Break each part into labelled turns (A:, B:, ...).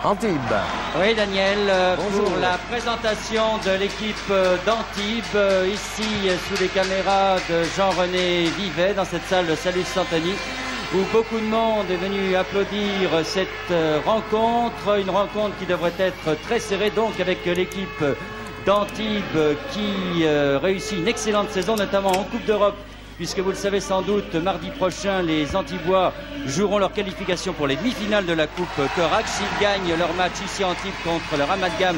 A: Antibes.
B: Oui, Daniel, pour la présentation de l'équipe d'Antibes, ici sous les caméras de Jean-René Vivet, dans cette salle de Salus Santoni, où beaucoup de monde est venu applaudir cette rencontre, une rencontre qui devrait être très serrée, donc avec l'équipe d'Antibes qui réussit une excellente saison, notamment en Coupe d'Europe, puisque vous le savez sans doute, mardi prochain, les Antibois joueront leur qualification pour les demi-finales de la Coupe Corax. S'ils gagnent leur match ici à Antibes contre le Ramat Gan,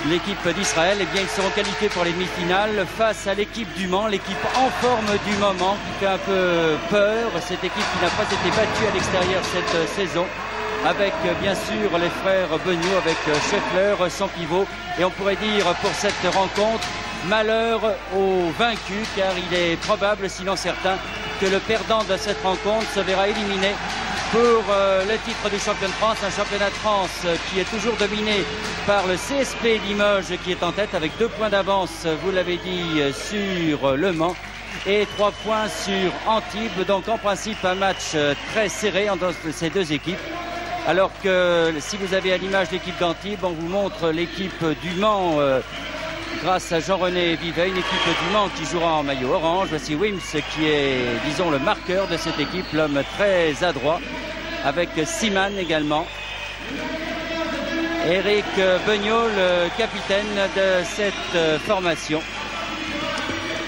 B: l'équipe d'Israël, eh bien, ils seront qualifiés pour les demi-finales face à l'équipe du Mans, l'équipe en forme du moment, qui fait un peu peur. Cette équipe qui n'a pas été battue à l'extérieur cette saison, avec bien sûr les frères Beugnot, avec Scheffler, son pivot. Et on pourrait dire pour cette rencontre, malheur aux vaincus, car il est probable, sinon certain, que le perdant de cette rencontre se verra éliminé pour le titre du champion de France, un championnat de France qui est toujours dominé par le CSP Limoges, qui est en tête avec 2 points d'avance, vous l'avez dit, sur Le Mans, et 3 points sur Antibes. Donc en principe un match très serré entre ces deux équipes. Alors que si vous avez à l'image l'équipe d'Antibes, on vous montre l'équipe du Mans grâce à Jean-René Vivet, une équipe du Mans qui jouera en maillot orange. Voici Wims qui est, disons, le marqueur de cette équipe, l'homme très adroit, avec Siman également. Eric Beugnot, le capitaine de cette formation.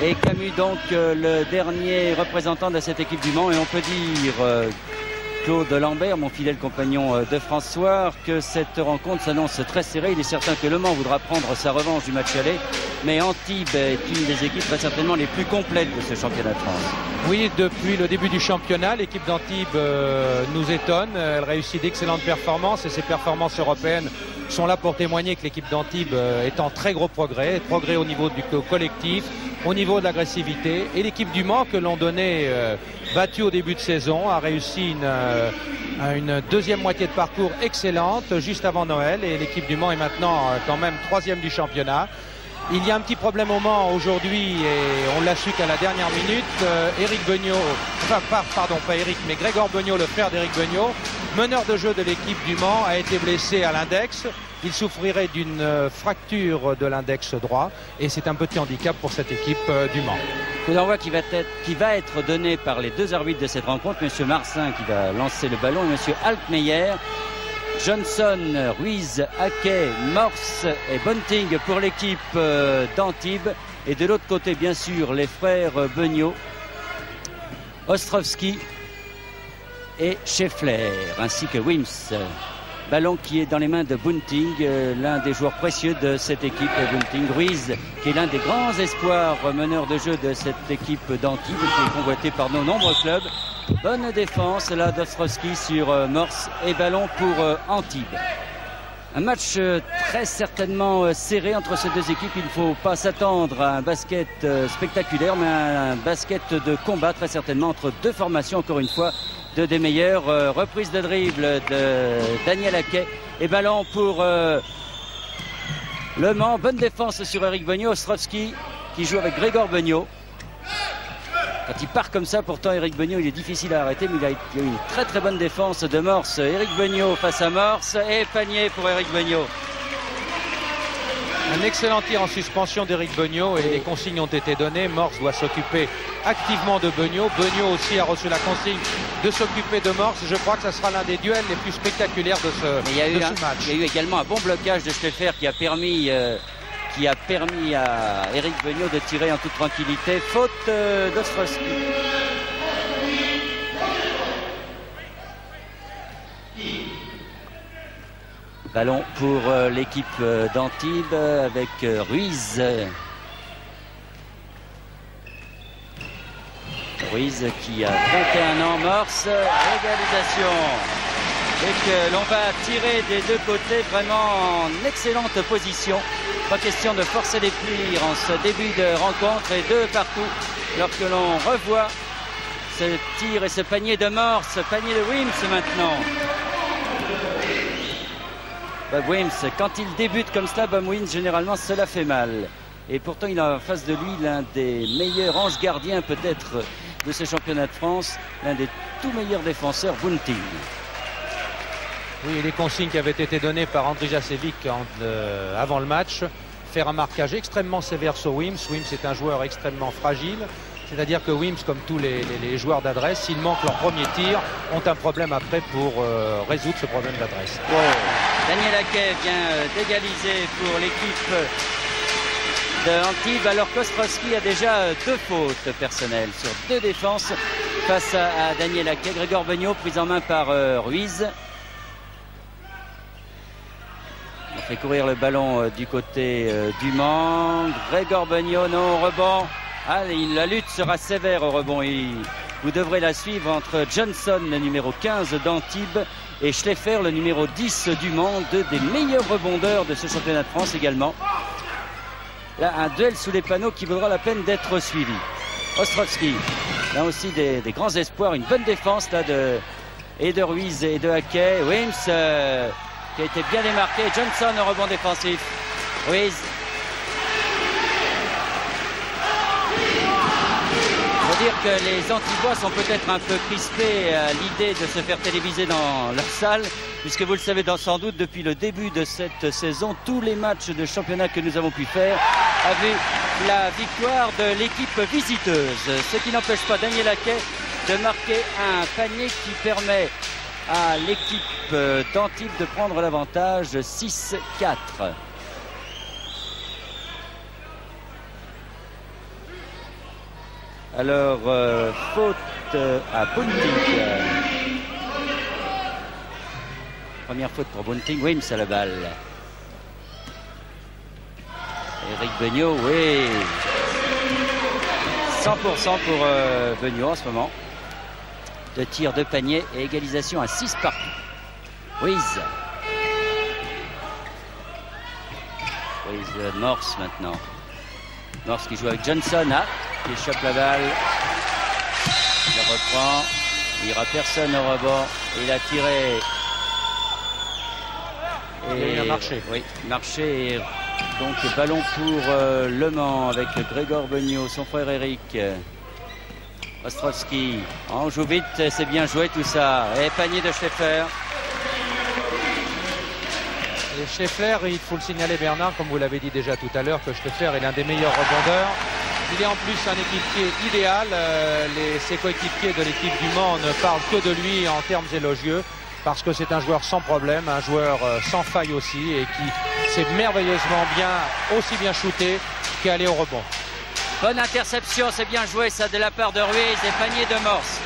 B: Et Camus, donc, le dernier représentant de cette équipe du Mans. Et on peut dire, Claude Lambert, mon fidèle compagnon de François, que cette rencontre s'annonce très serrée. Il est certain que Le Mans voudra prendre sa revanche du match aller, mais Antibes est une des équipes très certainement les plus complètes de ce championnat de France.
C: Oui, depuis le début du championnat, l'équipe d'Antibes nous étonne. Elle réussit d'excellentes performances et ces performances européennes sont là pour témoigner que l'équipe d'Antibes est en très gros progrès au niveau du collectif, au niveau de l'agressivité. Et l'équipe du Mans, que l'on donnait battue au début de saison, a réussi une deuxième moitié de parcours excellente juste avant Noël. Et l'équipe du Mans est maintenant quand même 3e du championnat. Il y a un petit problème au Mans aujourd'hui et on l'a su qu'à la dernière minute. Eric Beugnot, pas Eric, mais Grégoire Beugnot, le frère d'Eric Beugnot, meneur de jeu de l'équipe du Mans, a été blessé à l'index. Il souffrirait d'une fracture de l'index droit et c'est un petit handicap pour cette équipe du Mans.
B: Coup d'envoi qui va être donné par les 2 arbitres de cette rencontre, M. Marcin qui va lancer le ballon et M. Altmeyer. Johnson, Ruiz, Hackey, Morse et Bunting pour l'équipe d'Antibes. Et de l'autre côté, bien sûr, les frères Beugnot, Ostrovski et Scheffler, ainsi que Wims. Ballon qui est dans les mains de Bunting, l'un des joueurs précieux de cette équipe. Bunting, Ruiz, qui est l'un des grands espoirs meneurs de jeu de cette équipe d'Antibes, qui est convoité par nos nombreux clubs. Bonne défense là d'Ostrovski sur Morse et ballon pour Antibes. Un match très certainement serré entre ces deux équipes. Il ne faut pas s'attendre à un basket spectaculaire, mais à un basket de combat très certainement entre deux formations, encore une fois, deux des meilleurs. Reprise de dribble de Daniel Hackey et ballon pour Le Mans. Bonne défense sur Eric Beugnot. Ostrovski qui joue avec Grégoire Beugnot. Quand il part comme ça, pourtant Eric Beugnot, il est difficile à arrêter, mais il y a une très très bonne défense de Morse. Eric Beugnot face à Morse et panier pour Eric Beugnot.
C: Un excellent tir en suspension d'Eric Beugnot et les consignes ont été données. Morse doit s'occuper activement de Beugnot. Beugnot aussi a reçu la consigne de s'occuper de Morse. Je crois que ça sera l'un des duels les plus spectaculaires de ce match.
B: Il y a eu également un bon blocage de Scheffler qui a permis à Eric Beugnot de tirer en toute tranquillité. Faute d'Ostrovski. Ballon pour l'équipe d'Antibes avec Ruiz. Ruiz qui a 21 ans, Morse, égalisation. Et que l'on va tirer des deux côtés vraiment en excellente position. Pas question de forcer les tirs en ce début de rencontre et 2 partout. Lorsque l'on revoit ce tir et ce panier de Morse, panier de Wims maintenant. Wims, quand il débute comme ça, Wims généralement cela fait mal. Et pourtant il a en face de lui l'un des meilleurs anges gardiens peut-être de ce championnat de France, l'un des tout meilleurs défenseurs, Bunting.
C: Oui, les consignes qui avaient été données par Andrij Jasevic avant le match, faire un marquage extrêmement sévère sur Wims. Wims est un joueur extrêmement fragile. C'est-à-dire que Wims, comme tous les joueurs d'adresse, s'ils manquent leur premier tir, ont un problème après pour résoudre ce problème d'adresse.
B: Wow. Daniel Haquet vient d'égaliser pour l'équipe de Antibes, alors qu'Ostrowski a déjà 2 fautes personnelles sur 2 défenses face à Daniel Haquet. Grégor Beugnot pris en main par Ruiz. On fait courir le ballon du côté du Mans. Grégor Beugnot, non, au rebond. Ah, la lutte sera sévère au rebond. Vous devrez la suivre entre Johnson, le numéro 15 d'Antibes, et Schleffer, le numéro 10 du Mans, 2 des meilleurs rebondeurs de ce championnat de France également. Là, un duel sous les panneaux qui vaudra la peine d'être suivi. Ostrowski, là aussi des grands espoirs, une bonne défense là de Ruiz et de Haquet. Wims qui a été bien démarqué. Johnson au rebond défensif. Ruiz. Il faut dire que les Antibois sont peut-être un peu crispés à l'idée de se faire téléviser dans leur salle, puisque vous le savez sans doute, depuis le début de cette saison, tous les matchs de championnat que nous avons pu faire avaient la victoire de l'équipe visiteuse. Ce qui n'empêche pas Daniel Haquet de marquer un panier qui permet à l'équipe d'Antibes de prendre l'avantage 6-4. Alors, faute à Bunting. Première faute pour Bunting. Wims à la balle. Éric Beugnot, oui. 100% pour Beugnot en ce moment. 2 tirs, 2 paniers et égalisation à 6 partout. Ruiz. Ruiz, Morse maintenant. Morse qui joue avec Johnson, qui échappe la balle. Il reprend. Il n'y aura personne au rebond. Il a tiré.
C: Et il a marché.
B: Oui, marché. Et donc ballon pour Le Mans avec Grégor Beugnot, son frère Eric. Ostrowski. On joue vite, c'est bien joué tout ça. Et panier de Schleffer.
C: Et Schleffer, il faut le signaler Bernard, comme vous l'avez dit déjà tout à l'heure, que Schleffer est l'un des meilleurs rebondeurs. Il est en plus un équipier idéal. Ses coéquipiers de l'équipe du Mans ne parlent que de lui en termes élogieux, parce que c'est un joueur sans problème, un joueur sans faille aussi, et qui sait merveilleusement bien, aussi bien shooter qu'aller au rebond.
B: Bonne interception, c'est bien joué ça de la part de Ruiz et panier de Morse.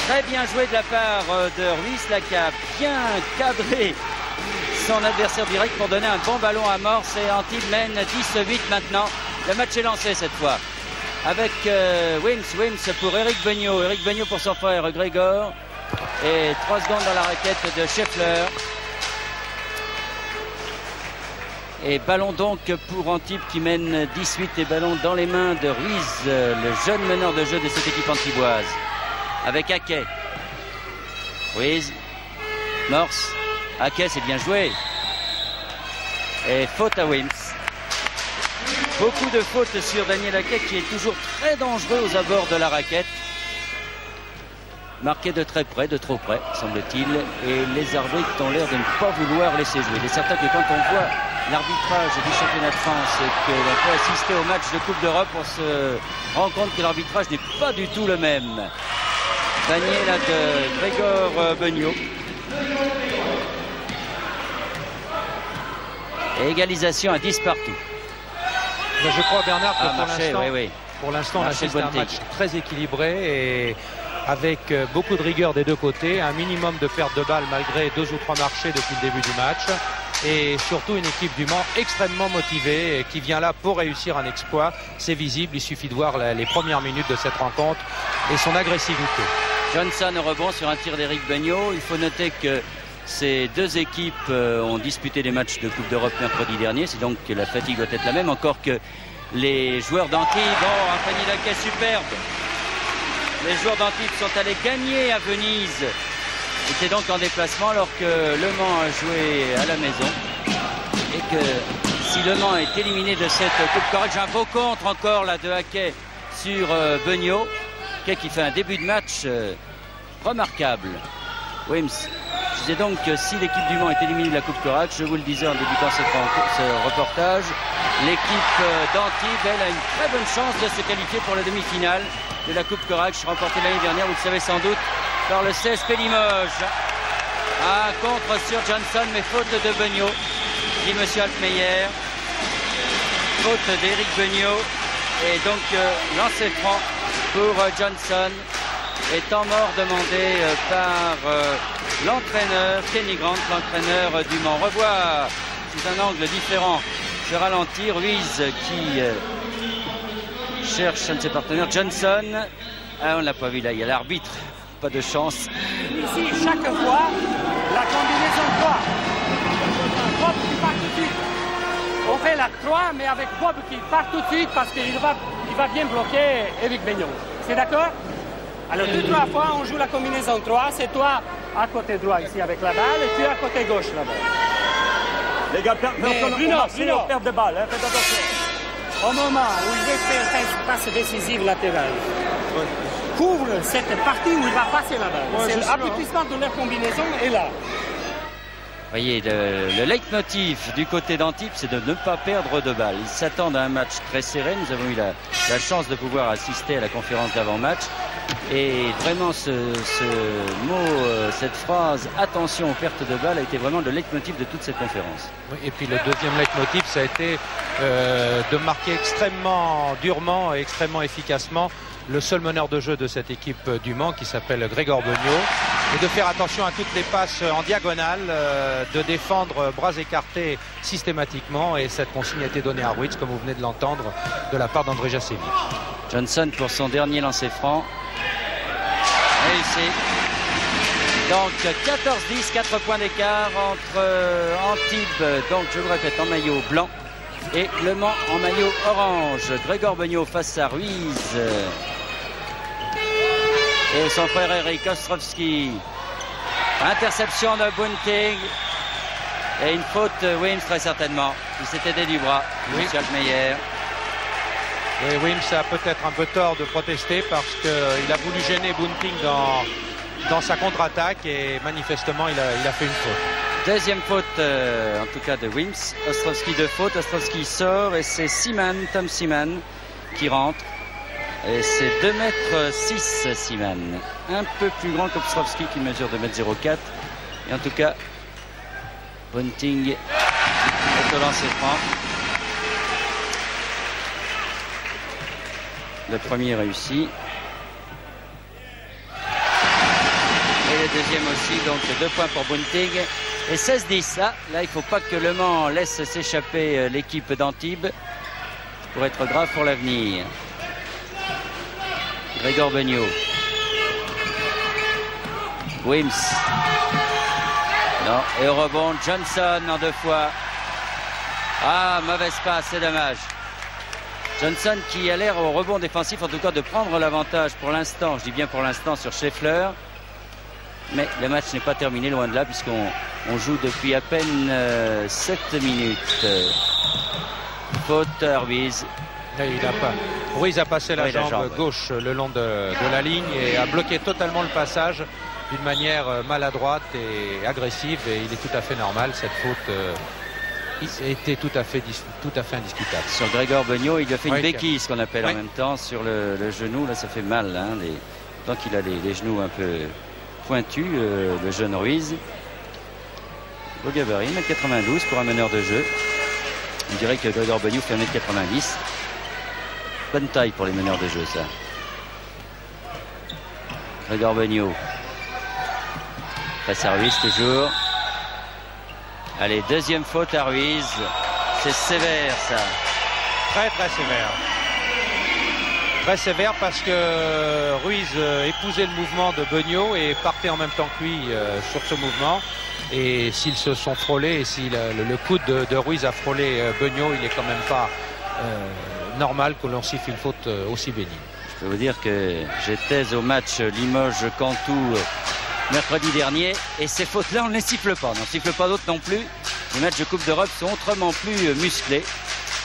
B: Très bien joué de la part de Ruiz, là, qui a bien cadré son adversaire direct pour donner un bon ballon à Morse, et Antibes mène 10-8 maintenant. Le match est lancé cette fois avec Wims pour Éric Beugnot. Éric Beugnot pour son frère Grégor. Et 3 secondes dans la raquette de Scheffler. Et ballon donc pour Antibes qui mène 18, et ballon dans les mains de Ruiz, le jeune meneur de jeu de cette équipe antiboise. Avec Haquet. Ruiz. Morse. Haquet, c'est bien joué. Et faute à Wims. Beaucoup de fautes sur Daniel Haquet, qui est toujours très dangereux aux abords de la raquette. Marqué de très près, de trop près, semble-t-il. Et les arbitres ont l'air de ne pas vouloir laisser jouer. Il est certain que quand on voit l'arbitrage du championnat de France et que l'on peut assister au match de Coupe d'Europe, on se rend compte que l'arbitrage n'est pas du tout le même. Panier là de Grégor Beugnot. Et égalisation à 10 partout.
C: Je crois, Bernard, que pour l'instant, on assiste à un match très équilibré et avec beaucoup de rigueur des deux côtés, un minimum de perte de balles malgré 2 ou 3 marchés depuis le début du match, et surtout une équipe du Mans extrêmement motivée et qui vient là pour réussir un exploit. C'est visible, il suffit de voir les premières minutes de cette rencontre et son agressivité. Johnson au rebond sur un tir d'Éric Beugnot. Il faut noter que ces 2 équipes ont disputé les matchs de Coupe d'Europe mercredi dernier, c'est donc que la fatigue doit être la même, encore que les joueurs d'Antibes. Oh, un panier d'Haquet superbe. Les joueurs d'Antibes sont allés gagner à Venise. Ils étaient donc en déplacement alors que Le Mans a joué à la maison. Et que si Le Mans est éliminé de cette Coupe correcte, j'ai un beau contre encore là de Haquet sur Beugnot. Haquet qui fait un début de match remarquable. Wims
B: Je disais donc que si l'équipe du Mans est éliminée de la Coupe Corax, je vous le disais en débutant ce reportage, l'équipe d'Antibes, elle, a une très bonne chance de se qualifier pour la demi-finale de la Coupe Corax, remportée l'année dernière, vous le savez sans doute, par le CSP Limoges. Un contre sur Johnson, mais faute de Beugnot, dit monsieur Altmeyer. Faute d'Éric Beugnot. Et donc, lancer franc pour Johnson. Et temps mort demandé par l'entraîneur Kenny Grant, l'entraîneur du Mans. Revoit sous un angle différent ce ralenti. Ruiz qui cherche un de ses partenaires. Johnson. Ah, on ne l'a pas vu là, il y a l'arbitre. Pas de chance.
A: Ici, chaque fois, la combinaison 3. Bob qui part tout de suite. On fait la 3, mais avec Bob qui part tout de suite parce qu'il va bien bloquer Éric Beugnot. C'est d'accord? Alors, 2-3 fois, on joue la combinaison 3. C'est toi à côté droit ici avec la balle et tu à côté gauche là-bas.
D: Les gars, perdent de balle, hein, faites attention.
A: Au moment où il veut faire une passe décisive latérale, couvre cette partie où il va passer la balle. C'est l'aboutissement de leur combinaison est là.
B: Vous voyez, le leitmotiv du côté d'Antibes, c'est de ne pas perdre de balles. Ils s'attendent à un match très serré. Nous avons eu la chance de pouvoir assister à la conférence d'avant-match. Et vraiment, ce mot, cette phrase « attention aux pertes de balles » a été vraiment le leitmotiv de toute cette conférence.
C: Oui, et puis le deuxième leitmotiv, ça a été de marquer extrêmement durement et extrêmement efficacement le seul meneur de jeu de cette équipe du Mans qui s'appelle Grégor Beugnot, et de faire attention à toutes les passes en diagonale, de défendre bras écartés systématiquement, et cette consigne a été donnée à Ruiz, comme vous venez de l'entendre, de la part d'André Jacevic.
B: Johnson pour son dernier lancer franc. Réussi. Donc 14-10, 4 points d'écart entre Antibes, donc je vous répète, en maillot blanc, et Le Mans en maillot orange. Grégor Beugnot face à Ruiz. Et son frère Eric Ostrovski. Interception de Bunting. Et une faute Wims très certainement. Il s'est aidé du bras.
C: Oui.
B: Michel Meyer.
C: Et Wims a peut-être un peu tort de protester parce qu'il a voulu gêner Bunting dans sa contre-attaque, et manifestement il a fait une faute.
B: Deuxième faute en tout cas de Wims. Ostrovski de faute. Ostrovski sort et c'est Tom Seaman qui rentre. Et c'est 2,6 m Seaman. Un peu plus grand qu'Ostrovski qui mesure 2,04 m. Et en tout cas, Bunting est au lancer franc. Le premier réussi. Et le deuxième aussi, donc 2 points pour Bunting. Et 16-10, là il ne faut pas que Le Mans laisse s'échapper l'équipe d'Antibes. Pour être grave pour l'avenir. Grégor Beugnot. Wims. Non, et au rebond, Johnson en 2 fois. Ah, mauvaise passe, c'est dommage. Johnson qui a l'air au rebond défensif, en tout cas de prendre l'avantage pour l'instant, je dis bien pour l'instant, sur Scheffler. Mais le match n'est pas terminé, loin de là, puisqu'on joue depuis à peine 7 minutes. Faute à Ruiz.
C: Ruiz a passé la jambe gauche le long de la ligne et a bloqué totalement le passage d'une manière maladroite et agressive, et il est tout à fait normal. Cette faute était tout à fait indiscutable. Sur
B: Grégor Beugnot, il a fait une béquille, ce qu'on appelle en même temps, sur le genou. Là, ça fait mal. Hein, tant qu'il a les genoux un peu pointus, le jeune Ruiz. Beau gabarit, 1,92 m pour un meneur de jeu. On dirait que Grégor Beugnot fait 1,90 m. Bonne taille pour les meneurs de jeu, ça. Grégor Beugnot. Face à Ruiz, toujours. Allez, deuxième faute à Ruiz. C'est sévère, ça.
C: Très, très sévère. Très sévère parce que Ruiz épousait le mouvement de Beugnot et partait en même temps que lui sur ce mouvement. Et s'ils se sont frôlés, et si le coude de Ruiz a frôlé Beugnot, il est quand même pas normal que l'on siffle une faute aussi bénigne.
B: Je peux vous dire que j'étais au match Limoges-Cantoux mercredi dernier, et ces fautes-là, on ne les siffle pas. On n'en siffle pas d'autres non plus. Les matchs de Coupe d'Europe sont autrement plus musclés.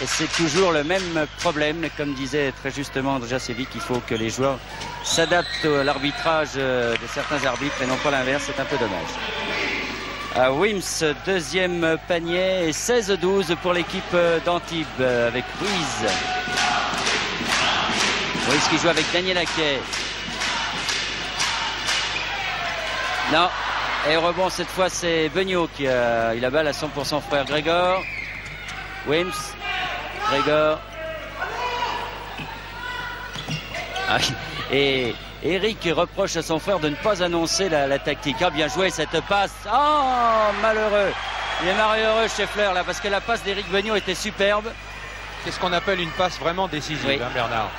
B: Et c'est toujours le même problème. Comme disait très justement André Jacevic, il faut que les joueurs s'adaptent à l'arbitrage de certains arbitres et non pas l'inverse. C'est un peu dommage. Wims, deuxième panier, et 16-12 pour l'équipe d'Antibes avec Ruiz. Ruiz qui joue avec Daniel Haquet. Non, et rebond cette fois c'est Beugnot qui a eu la balle à pour son frère Grégor. Wims, Grégor. Et Eric reproche à son frère de ne pas annoncer la tactique. Ah, bien joué cette passe. Oh, malheureux. Il est malheureux Scheffler là parce que la passe d'Éric Beugnot était superbe.
C: C'est ce qu'on appelle une passe vraiment décisive, oui. Bernard.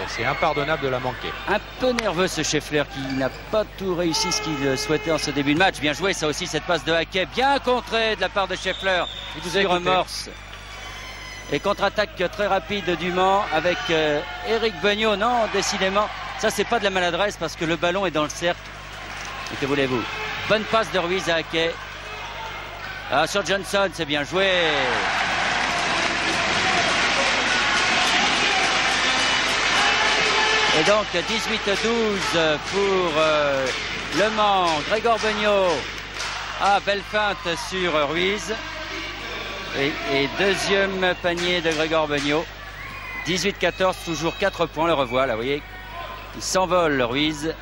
C: C'est impardonnable de la manquer.
B: Un peu nerveux ce Scheffler qui n'a pas tout réussi ce qu'il souhaitait en ce début de match. Bien joué ça aussi cette passe de Haquet. Bien contrée de la part de Scheffler. Sur Morse. Et contre-attaque très rapide du Mans avec Éric Beugnot. Non, décidément, ça c'est pas de la maladresse parce que le ballon est dans le cercle. Et que voulez-vous? Bonne passe de Ruiz à Haquet. Ah, sur Johnson, c'est bien joué. Et donc 18-12 pour Le Mans. Grégor Beugnot. Ah, belle feinte sur Ruiz. Et deuxième panier de Grégor Beugnot. 18-14, toujours 4 points. Le revoit, là, vous voyez. Il s'envole, Ruiz,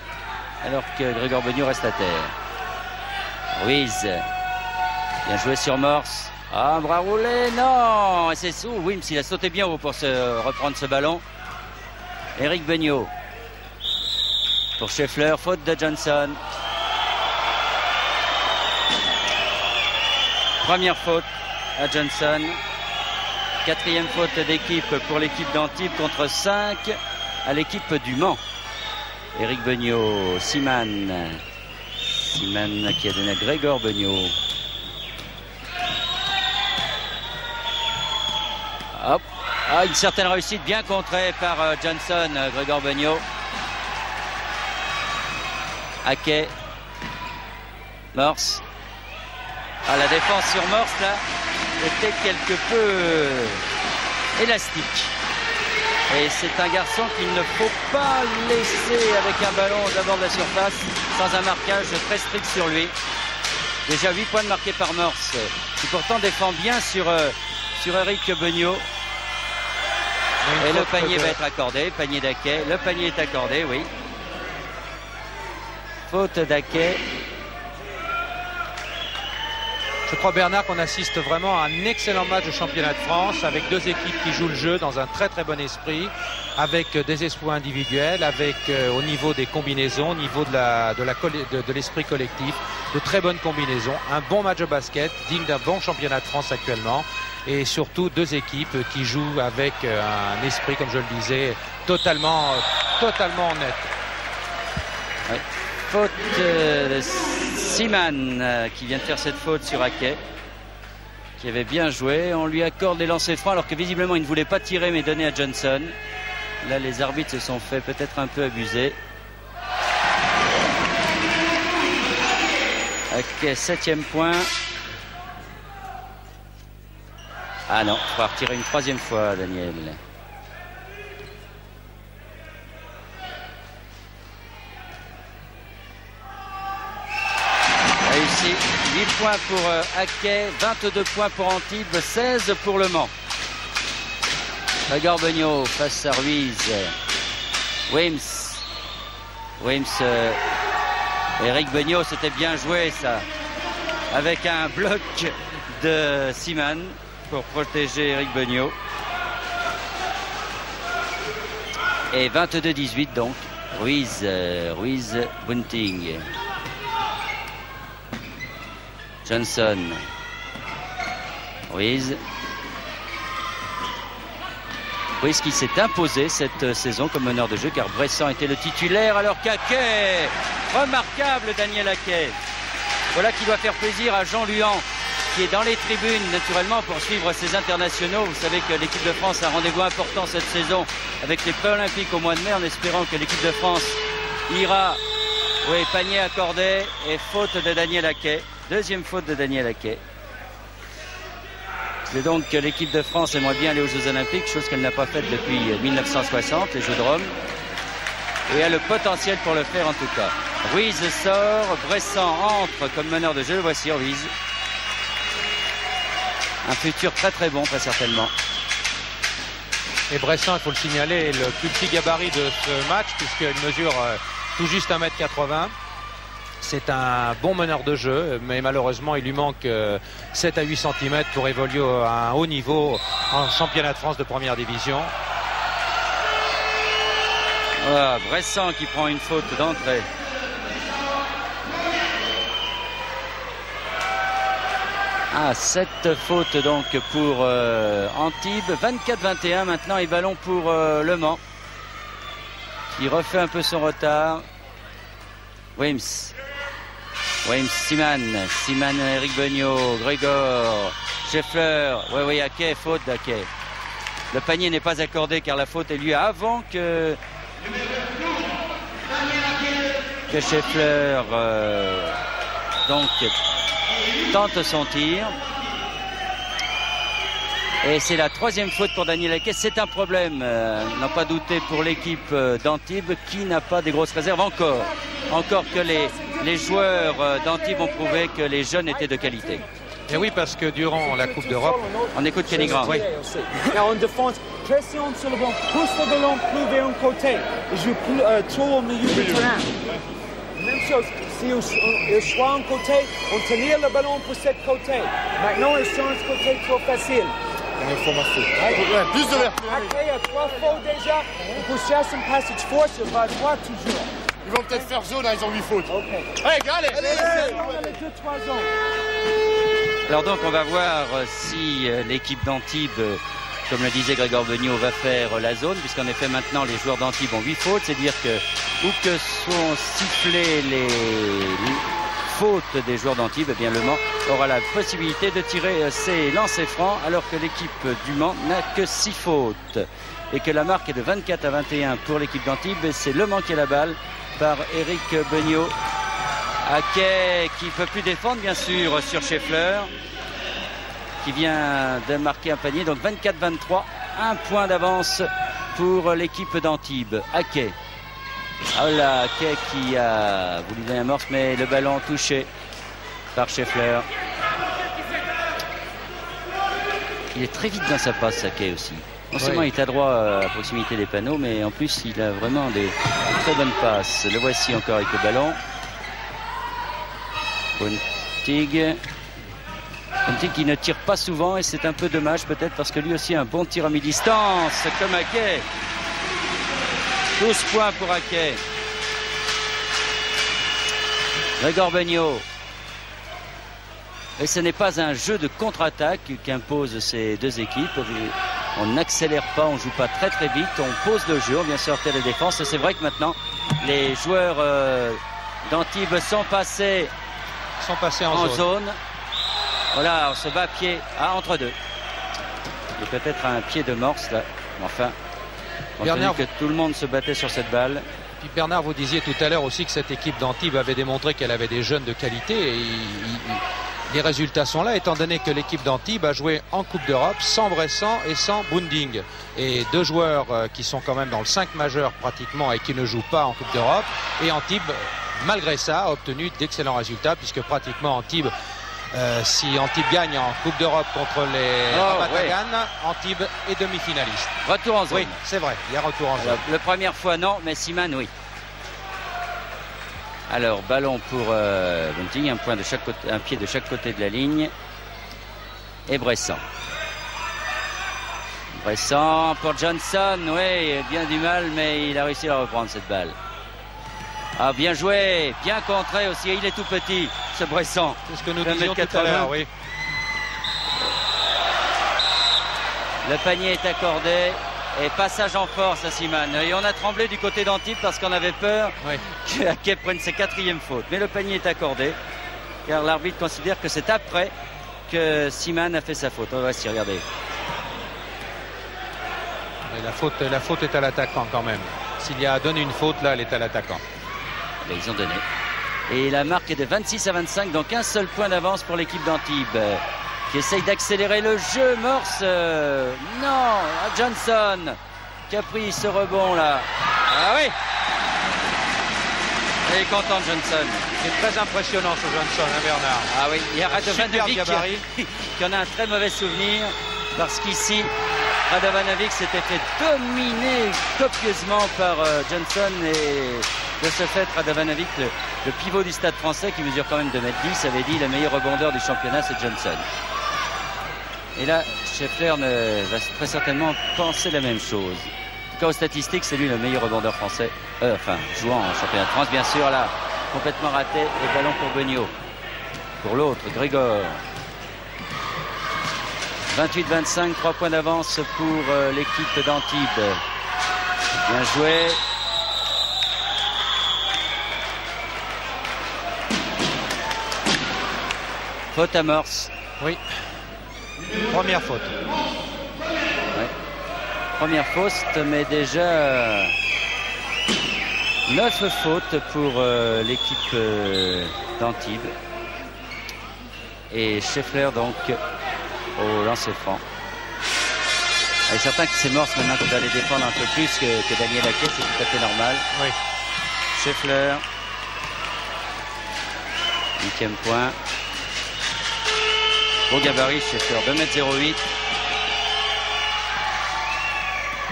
B: alors que Grégor Beugnot reste à terre. Ruiz. Bien joué sur Morse. Ah, un bras roulé, non. Et c'est sous. Wims, il a sauté bien haut pour reprendre ce ballon. Éric Beugnot. Pour Scheffler, faute de Johnson. Première faute à Johnson. Quatrième faute d'équipe pour l'équipe d'Antibes contre 5 à l'équipe du Mans. Éric Beugnot, Siman qui a donné à Grégor Beugnot. Hop. Ah, une certaine réussite bien contrée par Johnson, Grégor Beugnot. Haquet. Morse. Ah, la défense sur Morse là était quelque peu élastique. Et c'est un garçon qu'il ne faut pas laisser avec un ballon d'abord de la surface sans un marquage très strict sur lui. Déjà 8 points marqués par Morse, qui pourtant défend bien sur Éric Beugnot. Et le panier va être accordé, panier d'Haquet. Le panier est accordé, oui. Faute d'Haquet.
C: Je crois, Bernard, qu'on assiste vraiment à un excellent match de championnat de France avec deux équipes qui jouent le jeu dans un très très bon esprit, avec des espoirs individuels, avec au niveau des combinaisons, au niveau de l'esprit collectif, de très bonnes combinaisons, un bon match de basket, digne d'un bon championnat de France actuellement, et surtout deux équipes qui jouent avec un esprit, comme je le disais, totalement honnête.
B: Oui. Faute de Siman qui vient de faire cette faute sur Haquet, qui avait bien joué. On lui accorde les lancers francs alors que visiblement il ne voulait pas tirer mais donner à Johnson. Là les arbitres se sont fait peut-être un peu abuser. Haquet, 7e point. Ah non, il faudra retirer une 3e fois, Daniel. Réussi, 8 points pour Haquet, 22 points pour Antibes, 16 pour Le Mans. Grégor Beugnot face à Ruiz. Wims. Éric Beugnot, c'était bien joué ça. Avec un bloc de Siman pour protéger Éric Beugnot. Et 22-18 donc. Ruiz Bunting. Johnson. Ruiz qui s'est imposé cette saison comme meneur de jeu car Bressan était le titulaire alors qu'Haquet, remarquable Daniel Haquet. Voilà qui doit faire plaisir à Jean Luan qui est dans les tribunes naturellement pour suivre ses internationaux. Vous savez que l'équipe de France a un rendez-vous important cette saison avec les pré-olympiques au mois de mai en espérant que l'équipe de France ira. Oui, panier accordé et faute de Daniel Haquet. Deuxième faute de Daniel Haquet. C'est donc que l'équipe de France aimerait bien aller aux Jeux Olympiques, chose qu'elle n'a pas faite depuis 1960, les Jeux de Rome. Et a le potentiel pour le faire en tout cas. Ruiz sort, Bressan entre comme meneur de jeu. Le voici Ruiz. Un futur très très bon, très certainement.
C: Et Bressan, il faut le signaler, est le plus petit gabarit de ce match puisqu'il mesure tout juste 1m80. C'est un bon meneur de jeu, mais malheureusement, il lui manque 7 à 8 cm pour évoluer à un haut niveau en championnat de France de première division.
B: Voilà, Bressan qui prend une faute d'entrée. Ah, 7 fautes donc pour Antibes. 24-21 maintenant et ballon pour Le Mans. Qui refait un peu son retard. Wims, Siman, Eric Beugnot, Grégor, Scheffler. Oui, Ake, faute d'Ake. Le panier n'est pas accordé car la faute est lieu avant que Scheffler donc tente son tir. Et c'est la 3e faute pour Daniel Ake. C'est un problème, n'en pas douter pour l'équipe d'Antibes qui n'a pas des grosses réserves encore. Encore que les joueurs d'Antibes ont prouvé que les jeunes étaient de qualité.
C: Et oui, parce que durant la Coupe d'Europe,
B: on écoute Kenny Graham.
E: Oui. En défense, pression sur le ballon, pousse le ballon plus vers un côté et joue trop au milieu du terrain. Même chose, si il choisit un côté, on tenir le ballon pour ce côté. Maintenant, il change de côté trop facile.
F: Ouais, plus de verre.
E: Ake a 3 fautes déjà, il faut chercher un passage fort sur la droite toujours.
F: Ils vont peut-être faire jaune, ils ont 8 fautes.
E: Ok.
F: Allez.
B: Alors donc on va voir si l'équipe d'Antibes, comme le disait Grégor Beugnot, va faire la zone, puisqu'en effet maintenant les joueurs d'Antibes ont 8 fautes, c'est-à-dire que où que sont sifflées les fautes des joueurs d'Antibes, eh bien Le Mans aura la possibilité de tirer ses lancers francs, alors que l'équipe du Mans n'a que 6 fautes. Et que la marque est de 24-21 pour l'équipe d'Antibes, et c'est Le Mans qui a la balle par Eric Beugnot. Ake qui ne peut plus défendre bien sûr sur Scheffler qui vient de marquer un panier, donc 24-23, un point d'avance pour l'équipe d'Antibes. Ake, ah là, Ake qui a voulu donner amorce, mais le ballon touché par Scheffler. Il est très vite dans sa passe, Ake aussi. Non seulement il est adroit à proximité des panneaux, mais en plus il a vraiment des très bonnes passes. Le voici encore avec le ballon. Bontig qui ne tire pas souvent et c'est un peu dommage peut-être parce que lui aussi a un bon tir à mi-distance comme Ake. 12 points pour Ake. Grégor Beugnot. Et ce n'est pas un jeu de contre-attaque qu'imposent ces deux équipes. On n'accélère pas, on ne joue pas très très vite, on pose le jeu, on vient sortir les défenses. Et c'est vrai que maintenant les joueurs d'Antibes sont passés en zone. Voilà, on se bat à pied entre deux. Et peut-être un pied de morse là. Enfin, Bernard, que tout le monde se battait sur cette balle.
C: Puis Bernard, vous disiez tout à l'heure aussi que cette équipe d'Antibes avait démontré qu'elle avait des jeunes de qualité. Et les résultats sont là, étant donné que l'équipe d'Antibes a joué en Coupe d'Europe sans Bressan et sans Bunding. Et deux joueurs qui sont quand même dans le 5 majeur pratiquement et qui ne jouent pas en Coupe d'Europe. Et Antibes, malgré ça, a obtenu d'excellents résultats puisque pratiquement Antibes, si Antibes gagne en Coupe d'Europe contre les Matagan, Antibes est demi-finaliste.
B: Retour en zone.
C: Oui, c'est vrai, il y a retour en zone.
B: La première fois non, mais Siman oui. Alors ballon pour Bunting, un pied de chaque côté de la ligne. Et Bressan pour Johnson, oui, bien du mal, mais il a réussi à reprendre cette balle. Ah, bien joué, bien contré aussi, il est tout petit, ce Bressan.
C: C'est ce que nous disions tout à l'heure, oui.
B: Le panier est accordé et passage en force à Siman. Et on a tremblé du côté d'Antibes parce qu'on avait peur qu'Ake prenne ses 4e fautes. Mais le panier est accordé car l'arbitre considère que c'est après que Siman a fait sa faute. On va s'y regarder.
C: Et la faute est à l'attaquant quand même. S'il y a donné une faute, là, elle est à l'attaquant.
B: Ben, ils ont donné. Et la marque est de 26-25, donc un seul point d'avance pour l'équipe d'Antibes qui essaye d'accélérer le jeu. Morse, non, Johnson qui a pris ce rebond là. Ah oui. Il est content, Johnson.
C: C'est très impressionnant ce Johnson, hein, Bernard.
B: Ah oui, il y a Radovanovic
C: gabarit.
B: qui en a un très mauvais souvenir parce qu'ici, Radovanovic s'était fait dominer copieusement par Johnson et de ce fait, Radovanovic, le pivot du Stade Français qui mesure quand même 2,10 m, avait dit le meilleur rebondeur du championnat, c'est Johnson. Et là, Scheffler va très certainement penser la même chose. En tout cas, aux statistiques, c'est lui le meilleur rebondeur français, jouant en championnat de France, bien sûr, là, complètement raté, et ballon pour Beugnot. Pour l'autre, Grégor. 28-25, 3 points d'avance pour l'équipe d'Antibes. Bien joué. Faute à Morse.
C: Oui. Première faute.
B: Ouais. Première faute, mais déjà 9 fautes pour l'équipe d'Antibes. Et Scheffler donc au lancer franc. Il est certain que c'est Morse maintenant qui va les défendre un peu plus que Daniel Haquet, c'est tout à fait normal.
C: Oui.
B: Scheffler. 8e point. Beau gabarit, Scheffler, 2,08 m.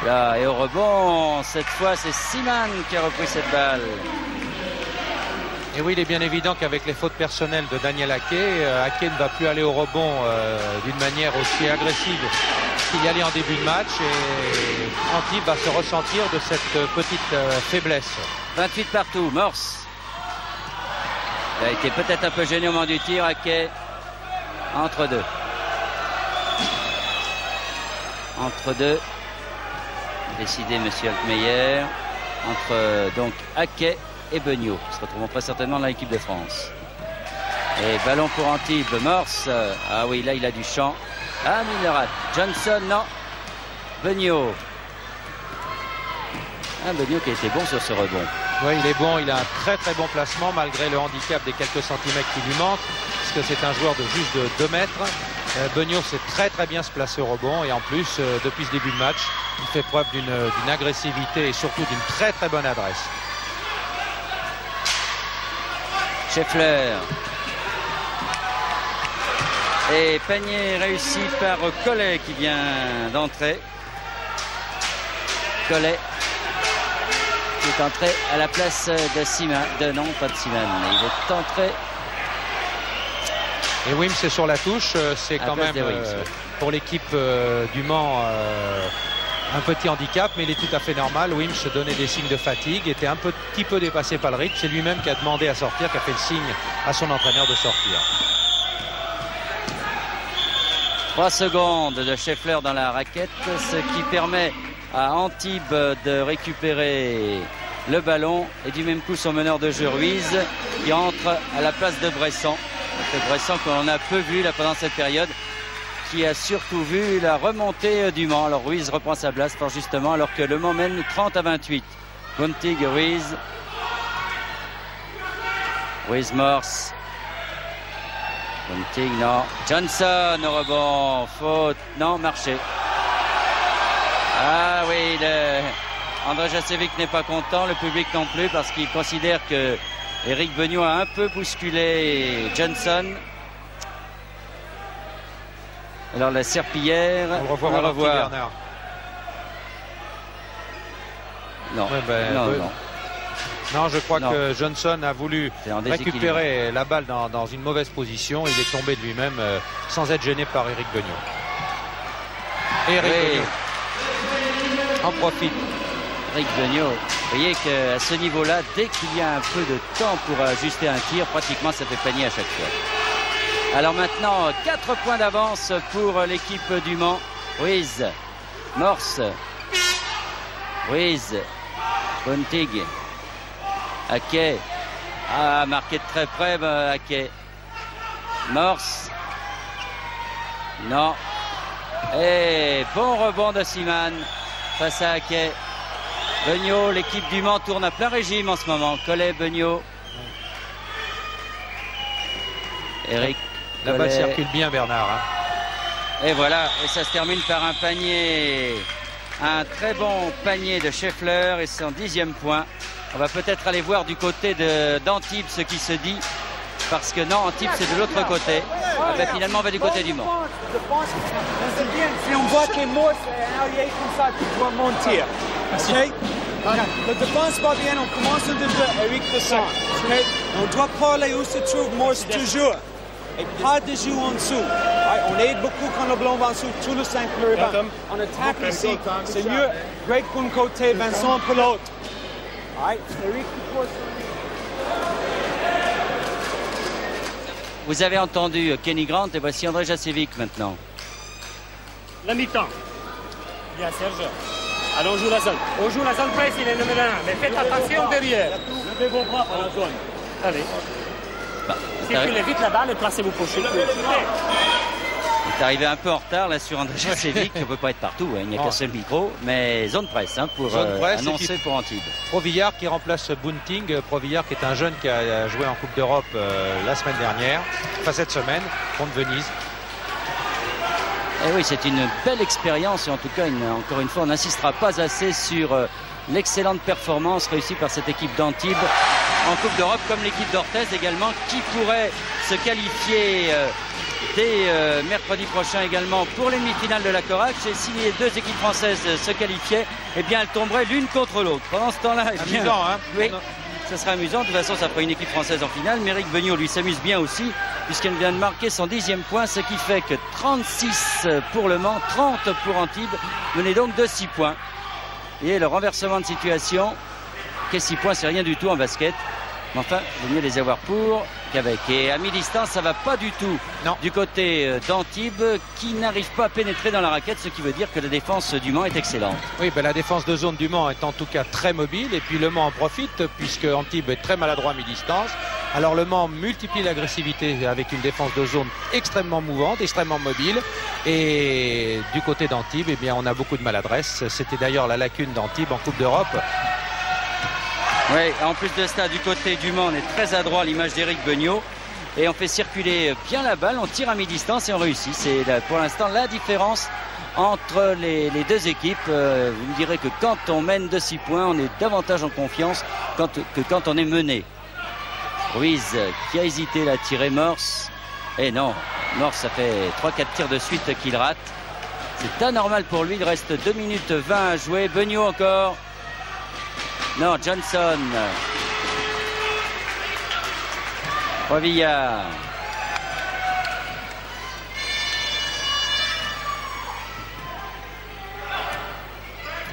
B: Là, et au rebond, cette fois, c'est Seaman qui a repris cette balle.
C: Et oui, il est bien évident qu'avec les fautes personnelles de Daniel Haquet, Haquet ne va plus aller au rebond d'une manière aussi agressive qu'il y allait en début de match. Et Antibes va se ressentir de cette petite faiblesse.
B: 28 partout, Morse. Il a été peut-être un peu gêné au moment du tir, Haquet. Entre deux. Entre deux. Décidé, monsieur Altmeyer. Entre donc Haquet et Beugnot, qui se retrouveront très certainement dans l'équipe de France. Et ballon pour Antibes. Morse. Ah oui, là il a du champ. Ah, mais il le rate. Johnson, non. Beugnot. Ah, Beugnot qui a été bon sur ce rebond.
C: Oui, il est bon, il a un très très bon placement malgré le handicap des quelques centimètres qui lui manquent, parce que c'est un joueur de juste de 2 mètres. Beugnot sait très très bien se placer au rebond et en plus, depuis ce début de match, il fait preuve d'une agressivité et surtout d'une très très bonne adresse.
B: Scheffler. Et panier réussi par Collet qui vient d'entrer. Collet qui est entré à la place de Seaman. Non, pas de Seaman, mais il est entré.
C: Et Wims est sur la touche. C'est quand même pour l'équipe du Mans un petit handicap, mais il est tout à fait normal. Wims donnait des signes de fatigue, était un petit peu dépassé par le rythme. C'est lui-même qui a demandé à sortir, qui a fait le signe à son entraîneur de sortir.
B: 3 secondes de Scheffler dans la raquette, ce qui permet à Antibes de récupérer le ballon et du même coup son meneur de jeu Ruiz qui entre à la place de Bressan. C'est Bressan qu'on a peu vu là pendant cette période, qui a surtout vu la remontée du Mans. Alors Ruiz reprend sa place fort justement alors que le Mans mène 30-28. Buntig, Ruiz. Ruiz, Morse. Buntig, non. Johnson au rebond. Faute. Non, marché. Ah oui, André Jacevic n'est pas content, le public non plus, parce qu'il considère que Éric Beugnot a un peu bousculé Johnson. Alors la serpillière,
C: on le revoit.
B: Non,
C: ouais, non, je crois que Johnson a voulu récupérer la balle dans une mauvaise position. Il est tombé de lui-même sans être gêné par Éric Beugnot. Beugnot en profite.
B: Éric Beugnot, vous voyez qu'à ce niveau-là, dès qu'il y a un peu de temps pour ajuster un tir, pratiquement ça fait panier à chaque fois. Alors maintenant, 4 points d'avance pour l'équipe du Mans. Ruiz, Morse, Ruiz, Buntig, Haquet. Ah, marqué de très près, Haquet. Morse. Non. Et bon rebond de Seaman face à Haquet. Beugnot, l'équipe du Mans tourne à plein régime en ce moment. Collet, Beugnot. Eric.
C: La balle circule bien, Bernard. Hein.
B: Et voilà, et ça se termine par un panier Un très bon panier de Scheffler et son 10e point. On va peut-être aller voir du côté d'Antibes ce qui se dit. Parce que non, Antibes c'est de l'autre côté. Ah ben, finalement on va du côté du Mans.
E: Je pense que c'est bien. Si on voit que Morse est arrivé comme ça, tu dois monter. Ok? La défense va bien, on commence de Eric Desson. Okay? On doit parler où se trouve Morse toujours. Et pas de jouer en dessous. Right? On aide beaucoup quand le ballon va en dessous, tout le 5 revient. On attaque ici. C'est mieux. Greg pour un côté, Vincent pour l'autre. Right? Eric pour
B: Vous avez entendu Kenny Grant et voici André Jacevic maintenant.
A: La mi-temps. Bien, Serge. Allons, on joue la zone. On joue la zone presse, il est numéro 1. Mais faites attention derrière.
D: Levez vos bras pour la zone.
A: Allez.
B: Bah,
A: Circulez vite la balle et placez-vous pour shooter.
B: il est arrivé un peu en retard là sur André Jacevic. On ne peut pas être partout, hein. Il n'y a qu'un seul micro. Mais zone presse hein, pour annoncer pour Antibes.
C: Provillard qui remplace Bunting. Provillard qui est un jeune qui a joué en Coupe d'Europe la semaine dernière. Enfin cette semaine, contre Venise.
B: Et oui, c'est une belle expérience et en tout cas, encore une fois, on n'insistera pas assez sur l'excellente performance réussie par cette équipe d'Antibes en Coupe d'Europe, comme l'équipe d'Orthez également, qui pourrait se qualifier dès mercredi prochain également pour les demi-finales de la Corax. Et si les deux équipes françaises se qualifiaient, eh bien, elles tomberaient l'une contre l'autre. Pendant ce temps-là, eh bien,
C: amusant, hein.
B: Oui. Ça sera amusant. De toute façon, ça fera une équipe française en finale. Mais Eric Beugnot, lui, s'amuse bien aussi, puisqu'elle vient de marquer son 10e point, ce qui fait que 36 pour Le Mans, 30 pour Antibes, menait donc de 6 points. Et le renversement de situation, que 6 points, c'est rien du tout en basket. Mais enfin, il vaut mieux les avoir pour qu'avec. Et à mi-distance, ça va pas du tout du côté d'Antibes, qui n'arrive pas à pénétrer dans la raquette, ce qui veut dire que la défense du Mans est excellente.
C: Oui, ben la défense de zone du Mans est en tout cas très mobile. Et puis Le Mans en profite, puisque Antibes est très maladroit à mi-distance. Alors Le Mans multiplie l'agressivité avec une défense de zone extrêmement mouvante, extrêmement mobile. Et du côté d'Antibes, eh bien, on a beaucoup de maladresse. C'était d'ailleurs la lacune d'Antibes en Coupe d'Europe.
B: Oui, en plus de ça, du côté du Mans, on est très adroit à l'image d'Éric Beugnot. Et on fait circuler bien la balle, on tire à mi-distance et on réussit. C'est pour l'instant la différence entre les deux équipes. Vous me direz que quand on mène de 6 points, on est davantage en confiance que quand on est mené. Ruiz qui a hésité, l'a tiré Morse. Et non, Morse, ça fait 3-4 tirs de suite qu'il rate. C'est anormal pour lui, il reste 2 minutes 20 à jouer. Beugnot encore. Non, Johnson. Revillard.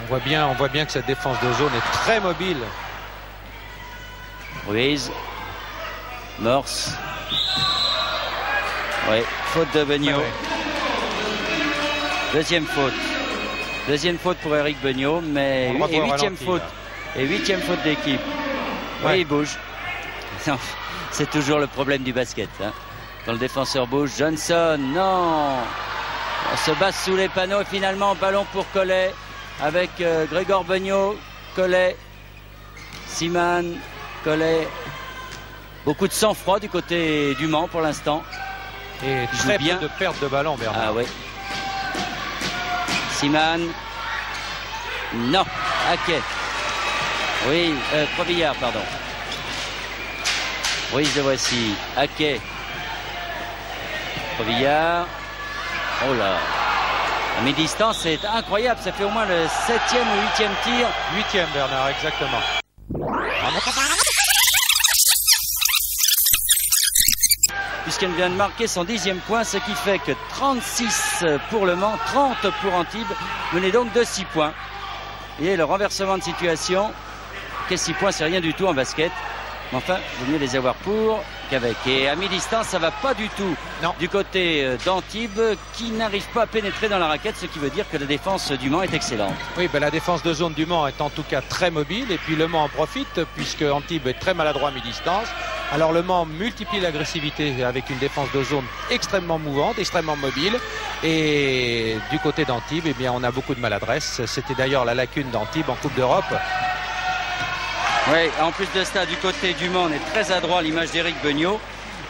C: On voit bien que cette défense de zone est très mobile.
B: Ruiz. Morse. Oui, faute de Beugnot. Deuxième faute pour Eric Beugnot, mais 8e faute. Et 8e faute d'équipe. Oui, il bouge. C'est toujours le problème du basket. Hein. Quand le défenseur bouge, Johnson, non. On se bat sous les panneaux et finalement, ballon pour Collet avec Grégor Beugnot, Collet, Siman, Collet. Beaucoup de sang-froid du côté du Mans pour l'instant.
C: Et très peu de perte de ballon, Bernard.
B: Ah oui. Siman. Non. Hackett. Oui, Provillard, pardon. Ruiz le voici. Hackett. Provillard. Oh là. À mi-distance, c'est incroyable. Ça fait au moins le 7e ou 8e tir.
C: 8e, Bernard, exactement.
B: Puisqu'elle vient de marquer son 10e point, ce qui fait que 36 pour Le Mans, 30 pour Antibes, menait donc de 6 points. Et le renversement de situation, que 6 points, c'est rien du tout en basket. Mais enfin, il vaut mieux les avoir pour qu'avec. Et à mi-distance, ça va pas du tout du côté d'Antibes, qui n'arrive pas à pénétrer dans la raquette, ce qui veut dire que la défense du Mans est excellente.
C: Oui, ben la défense de zone du Mans est en tout cas très mobile. Et puis Le Mans en profite, puisque Antibes est très maladroit à mi-distance. Alors Le Mans multiplie l'agressivité avec une défense de zone extrêmement mouvante, extrêmement mobile. Et du côté d'Antibes, eh bien, on a beaucoup de maladresse. C'était d'ailleurs la lacune d'Antibes en Coupe d'Europe.
B: Oui, en plus de ça, du côté du Mans, on est très adroit à l'image d'Éric Beugnot.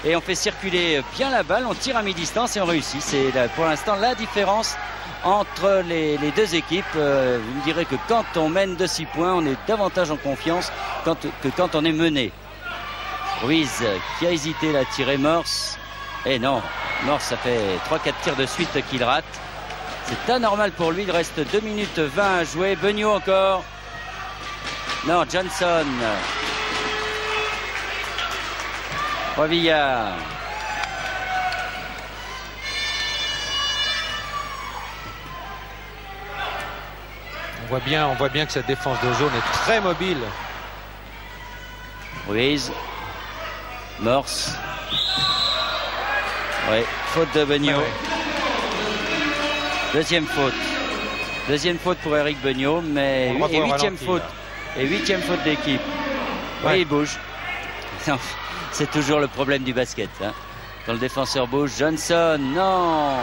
B: et on fait circuler bien la balle, on tire à mi-distance et on réussit. C'est pour l'instant la différence entre les deux équipes. Vous me direz que quand on mène de 6 points, on est davantage en confiance que quand on est mené. Ruiz qui a hésité, l'a tiré Morse. Et non, Morse, ça fait 3-4 tirs de suite qu'il rate. C'est anormal pour lui, il reste 2 minutes 20 à jouer. Beugnot encore. Non, Johnson. Revillard.
C: On voit bien que cette défense de zone est très mobile.
B: Ruiz. Morse. Oui, faute de Beugnot. Deuxième faute pour Eric Beugnot, mais huitième faute. Et 8e faute d'équipe. Oui, il bouge. C'est toujours le problème du basket. Hein. Quand le défenseur bouge, Johnson, non.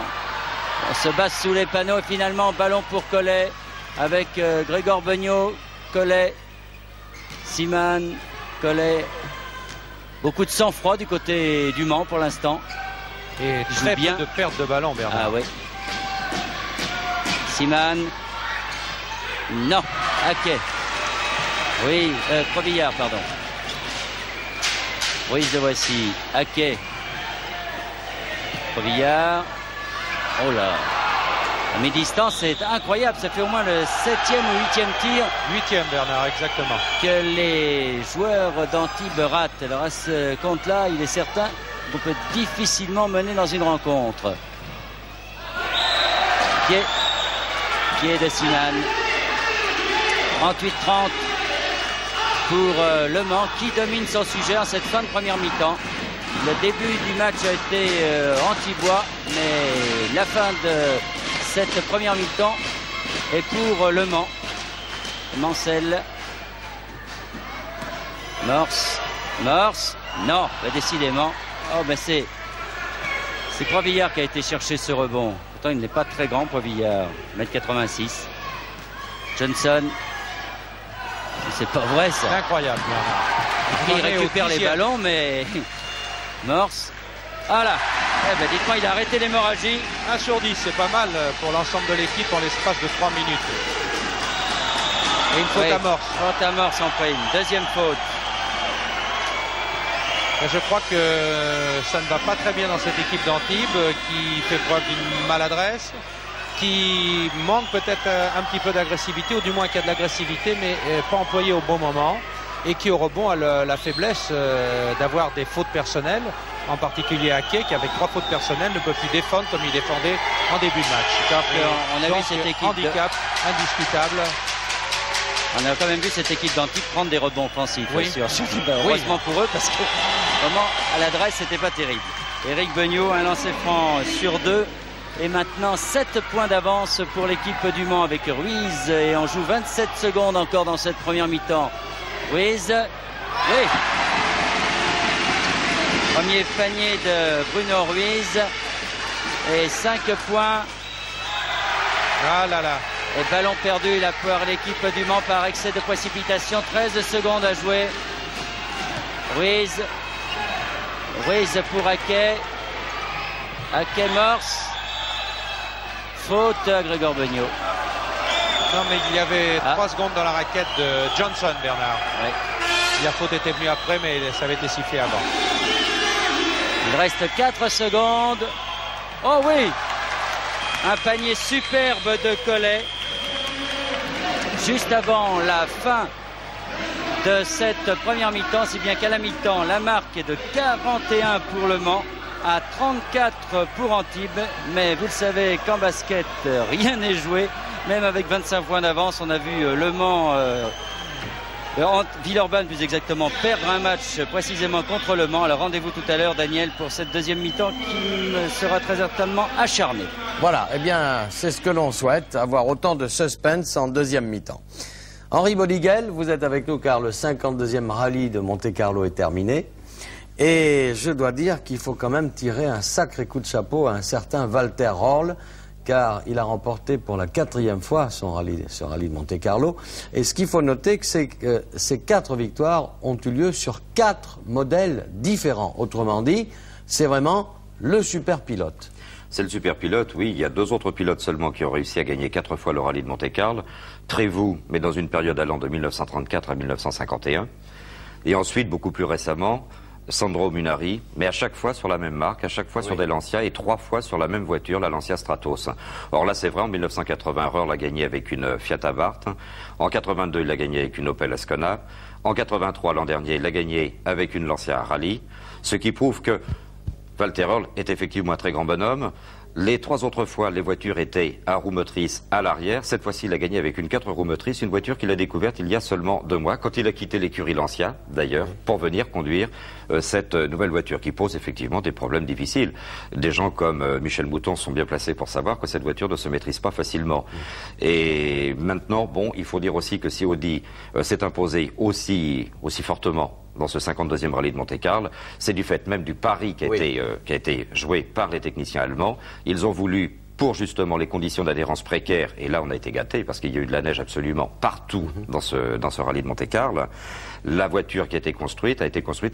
B: On se base sous les panneaux et finalement ballon pour Collet avec Grégor Beugnot, Collet, Seaman, Collet. Beaucoup de sang-froid du côté du Mans pour l'instant.
C: Et très peu de perte de ballon, Bernard.
B: Ah oui. Seaman. Non. Haquet. Oui, Provillard, pardon. Ruiz de voici. Haquet. Provillard. Oh là. À mi-distance, c'est incroyable. Ça fait au moins le 7e ou 8e tir.
C: 8e, Bernard, exactement.
B: Que les joueurs d'Antibes ratent. Alors à ce compte-là, il est certain qu'on peut difficilement mener dans une rencontre. Pied de Seaman. 38-30 pour Le Mans qui domine son sujet en cette fin de première mi-temps. Le début du match a été antibois, mais la fin de cette première mi-temps est pour Le Mans. Mancel. Morse. Non, bah décidément. Oh, ben c'est Provillard qui a été chercher ce rebond. Pourtant, il n'est pas très grand, Provillard. 1m86. Johnson. C'est pas vrai, ça.
C: C'est incroyable.
B: Il récupère les ballons, mais... Morse. Voilà. Eh ben, dites-moi, il a arrêté l'hémorragie.
C: 1 sur 10, c'est pas mal pour l'ensemble de l'équipe en l'espace de 3 minutes. Et une faute à Morse.
B: Faute à Morse en prime. Deuxième faute.
C: Et je crois que ça ne va pas très bien dans cette équipe d'Antibes qui fait preuve d'une maladresse, qui manque peut-être un petit peu d'agressivité, ou du moins qui a de l'agressivité, mais pas employée au bon moment, et qui au rebond a la faiblesse d'avoir des fautes personnelles, en particulier Haquet, qui avec 3 fautes personnelles ne peut plus défendre comme il défendait en début de match.
B: On a vu cette équipe
C: handicap indiscutable.
B: On a quand même vu cette équipe d'Antibes prendre des rebonds offensifs.
C: Oui.
B: Heureusement pour eux, parce que vraiment à l'adresse c'était pas terrible. Eric Beugnot, un lancer franc sur 2. Et maintenant 7 points d'avance pour l'équipe du Mans avec Ruiz. Et on joue 27 secondes encore dans cette première mi-temps. Ruiz. Oui. Premier panier de Bruno Ruiz. Et 5 points.
C: Ah là là.
B: Et ballon perdu là pour l'équipe du Mans par excès de précipitation. 13 secondes à jouer. Ruiz pour Haquet. Haquet Morse. Faute à Grégor Beugnot.
C: Non, mais il y avait 3 secondes dans la raquette de Johnson, Bernard.
B: Oui.
C: La faute était venue après, mais ça avait été sifflé avant.
B: Il reste 4 secondes. Oh oui! Un panier superbe de Collet. Juste avant la fin de cette première mi-temps, si bien qu'à la mi-temps, la marque est de 41 pour Le Mans, à 34 pour Antibes. Mais vous le savez qu'en basket, rien n'est joué. Même avec 25 points d'avance, on a vu Le Mans, Villeurbanne plus exactement, perdre un match précisément contre Le Mans. Alors rendez-vous tout à l'heure, Daniel, pour cette deuxième mi-temps qui sera très certainement acharnée.
G: Voilà, eh bien, c'est ce que l'on souhaite, avoir autant de suspense en deuxième mi-temps. Henri Bodiguel, vous êtes avec nous car le 52e rallye de Monte-Carlo est terminé. Et je dois dire qu'il faut quand même tirer un sacré coup de chapeau à un certain Walter Röhrl car il a remporté pour la 4e fois ce rallye de Monte-Carlo. Et ce qu'il faut noter, c'est que ces 4 victoires ont eu lieu sur 4 modèles différents. Autrement dit, c'est vraiment le super pilote.
H: C'est le super pilote, oui. Il y a 2 autres pilotes seulement qui ont réussi à gagner 4 fois le rallye de Monte-Carlo. Trévoux, mais dans une période allant de 1934 à 1951. Et ensuite, beaucoup plus récemment, Sandro Munari, mais à chaque fois sur la même marque, à chaque fois sur des Lancia et 3 fois sur la même voiture, la Lancia Stratos. Or là, c'est vrai, en 1980, Röhrl l'a gagné avec une Fiat Abarth. En 82, il l'a gagné avec une Opel Ascona. En 83, l'an dernier, il l'a gagné avec une Lancia Rally. Ce qui prouve que Walter Röhrl est effectivement un très grand bonhomme. Les 3 autres fois, les voitures étaient à roues motrices à l'arrière. Cette fois-ci, il a gagné avec une 4 roues motrices, une voiture qu'il a découverte il y a seulement 2 mois, quand il a quitté l'écurie Lancia, d'ailleurs, pour venir conduire cette nouvelle voiture qui pose effectivement des problèmes difficiles. Des gens comme Michel Mouton sont bien placés pour savoir que cette voiture ne se maîtrise pas facilement. Et maintenant, bon, il faut dire aussi que si Audi s'est imposé aussi fortement dans ce 52e rallye de Monte-Carlo, c'est du fait même du pari qui a été joué par les techniciens allemands. Ils ont voulu, pour justement les conditions d'adhérence précaires, et là on a été gâtés parce qu'il y a eu de la neige absolument partout dans ce rallye de Monte-Carlo, la voiture qui a été construite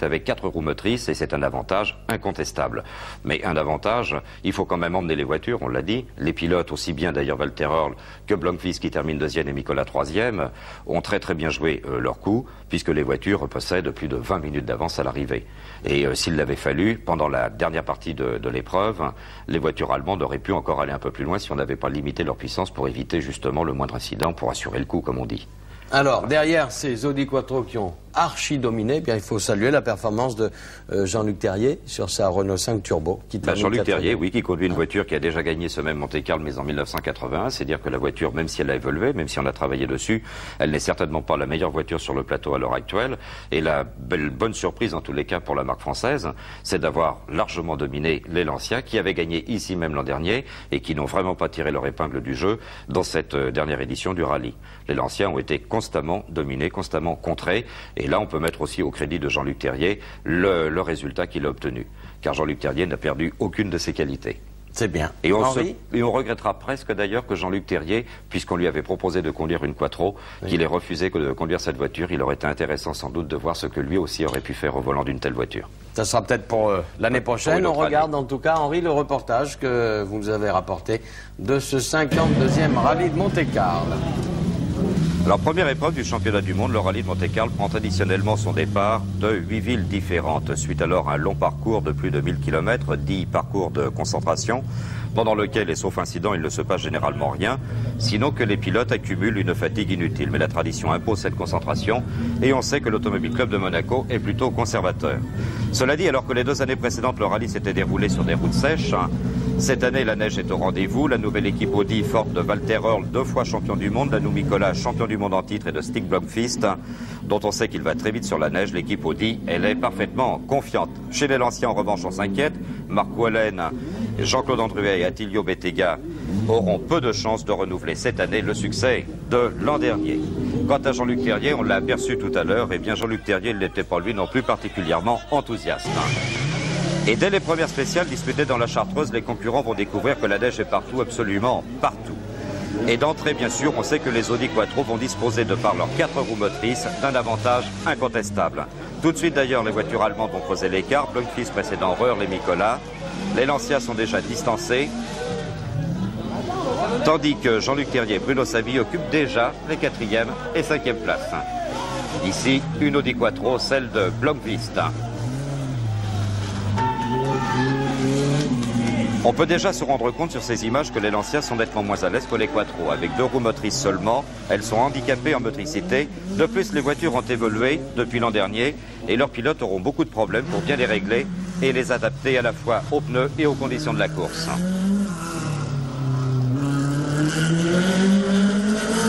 H: avec 4 roues motrices et c'est un avantage incontestable. Mais un avantage, il faut quand même emmener les voitures, on l'a dit. Les pilotes, aussi bien d'ailleurs Walter Röhrl que Blomqvist qui termine 2e et Mikola 3e, ont très très bien joué leur coup, puisque les voitures possèdent plus de 20 minutes d'avance à l'arrivée. Et s'il l'avait fallu, pendant la dernière partie de l'épreuve, les voitures allemandes auraient pu encore aller un peu plus loin si on n'avait pas limité leur puissance pour éviter justement le moindre incident, pour assurer le coup, comme on dit.
G: Alors, derrière ces Audi Quattro qui ont archi-dominé, eh bien, il faut saluer la performance de Jean-Luc Terrier sur sa Renault 5 Turbo.
H: Jean-Luc Terrier, oui, qui conduit une voiture qui a déjà gagné ce même Monte-Carlo, mais en 1981. C'est-à-dire que la voiture, même si elle a évolué, même si on a travaillé dessus, elle n'est certainement pas la meilleure voiture sur le plateau à l'heure actuelle. Et la bonne surprise, en tous les cas, pour la marque française, c'est d'avoir largement dominé les Lancia, qui avaient gagné ici même l'an dernier, et qui n'ont vraiment pas tiré leur épingle du jeu dans cette dernière édition du rallye. Les Lancia ont été constamment dominés, constamment contrés. Et là, on peut mettre aussi au crédit de Jean-Luc Terrier le résultat qu'il a obtenu. Car Jean-Luc Terrier n'a perdu aucune de ses qualités.
G: C'est bien.
H: Et on regrettera presque d'ailleurs que Jean-Luc Terrier, puisqu'on lui avait proposé de conduire une Quattro, qu'il ait refusé de conduire cette voiture. Il aurait été intéressant sans doute de voir ce que lui aussi aurait pu faire au volant d'une telle voiture. Ça
G: sera peut-être pour l'année prochaine. On regarde en tout cas, Henri, le reportage que vous nous avez rapporté de ce 52e rallye de Monte-Carlo.
H: Alors, première épreuve du championnat du monde, le rallye de Monte-Carlo prend traditionnellement son départ de 8 villes différentes, suite alors à un long parcours de plus de 1000 km, dit parcours de concentration, pendant lequel, et sauf incident, il ne se passe généralement rien, sinon que les pilotes accumulent une fatigue inutile. Mais la tradition impose cette concentration, et on sait que l'Automobile Club de Monaco est plutôt conservateur. Cela dit, alors que les 2 années précédentes, le rallye s'était déroulé sur des routes sèches, cette année, la neige est au rendez-vous. La nouvelle équipe Audi, forte de Walter Röhrl, 2 fois champion du monde, Danou Mikola, champion du monde en titre, et de Stig Blomqvist, dont on sait qu'il va très vite sur la neige. L'équipe Audi, elle est parfaitement confiante. Chez les Lancia, en revanche, on s'inquiète. Marc Wellen, Jean-Claude Andruet et Attilio Bettega auront peu de chances de renouveler cette année le succès de l'an dernier. Quant à Jean-Luc Terrier, on l'a aperçu tout à l'heure, et bien Jean-Luc Terrier n'était pas lui non plus particulièrement enthousiaste. Et dès les premières spéciales disputées dans la Chartreuse, les concurrents vont découvrir que la neige est partout, absolument partout. Et d'entrée, bien sûr, on sait que les Audi Quattro vont disposer, de par leurs 4 roues motrices, d'un avantage incontestable. Tout de suite, d'ailleurs, les voitures allemandes vont creuser l'écart. Blomqvist précédant Röhrl et Mikola. Les Lancia sont déjà distancés. Tandis que Jean-Luc Terrier et Bruno Savi occupent déjà les 4e et 5e places. Ici, une Audi Quattro, celle de Blomqvist. On peut déjà se rendre compte sur ces images que les Lancia sont nettement moins à l'aise que les Quattro. Avec 2 roues motrices seulement, elles sont handicapées en motricité. De plus, les voitures ont évolué depuis l'an dernier et leurs pilotes auront beaucoup de problèmes pour bien les régler et les adapter à la fois aux pneus et aux conditions de la course.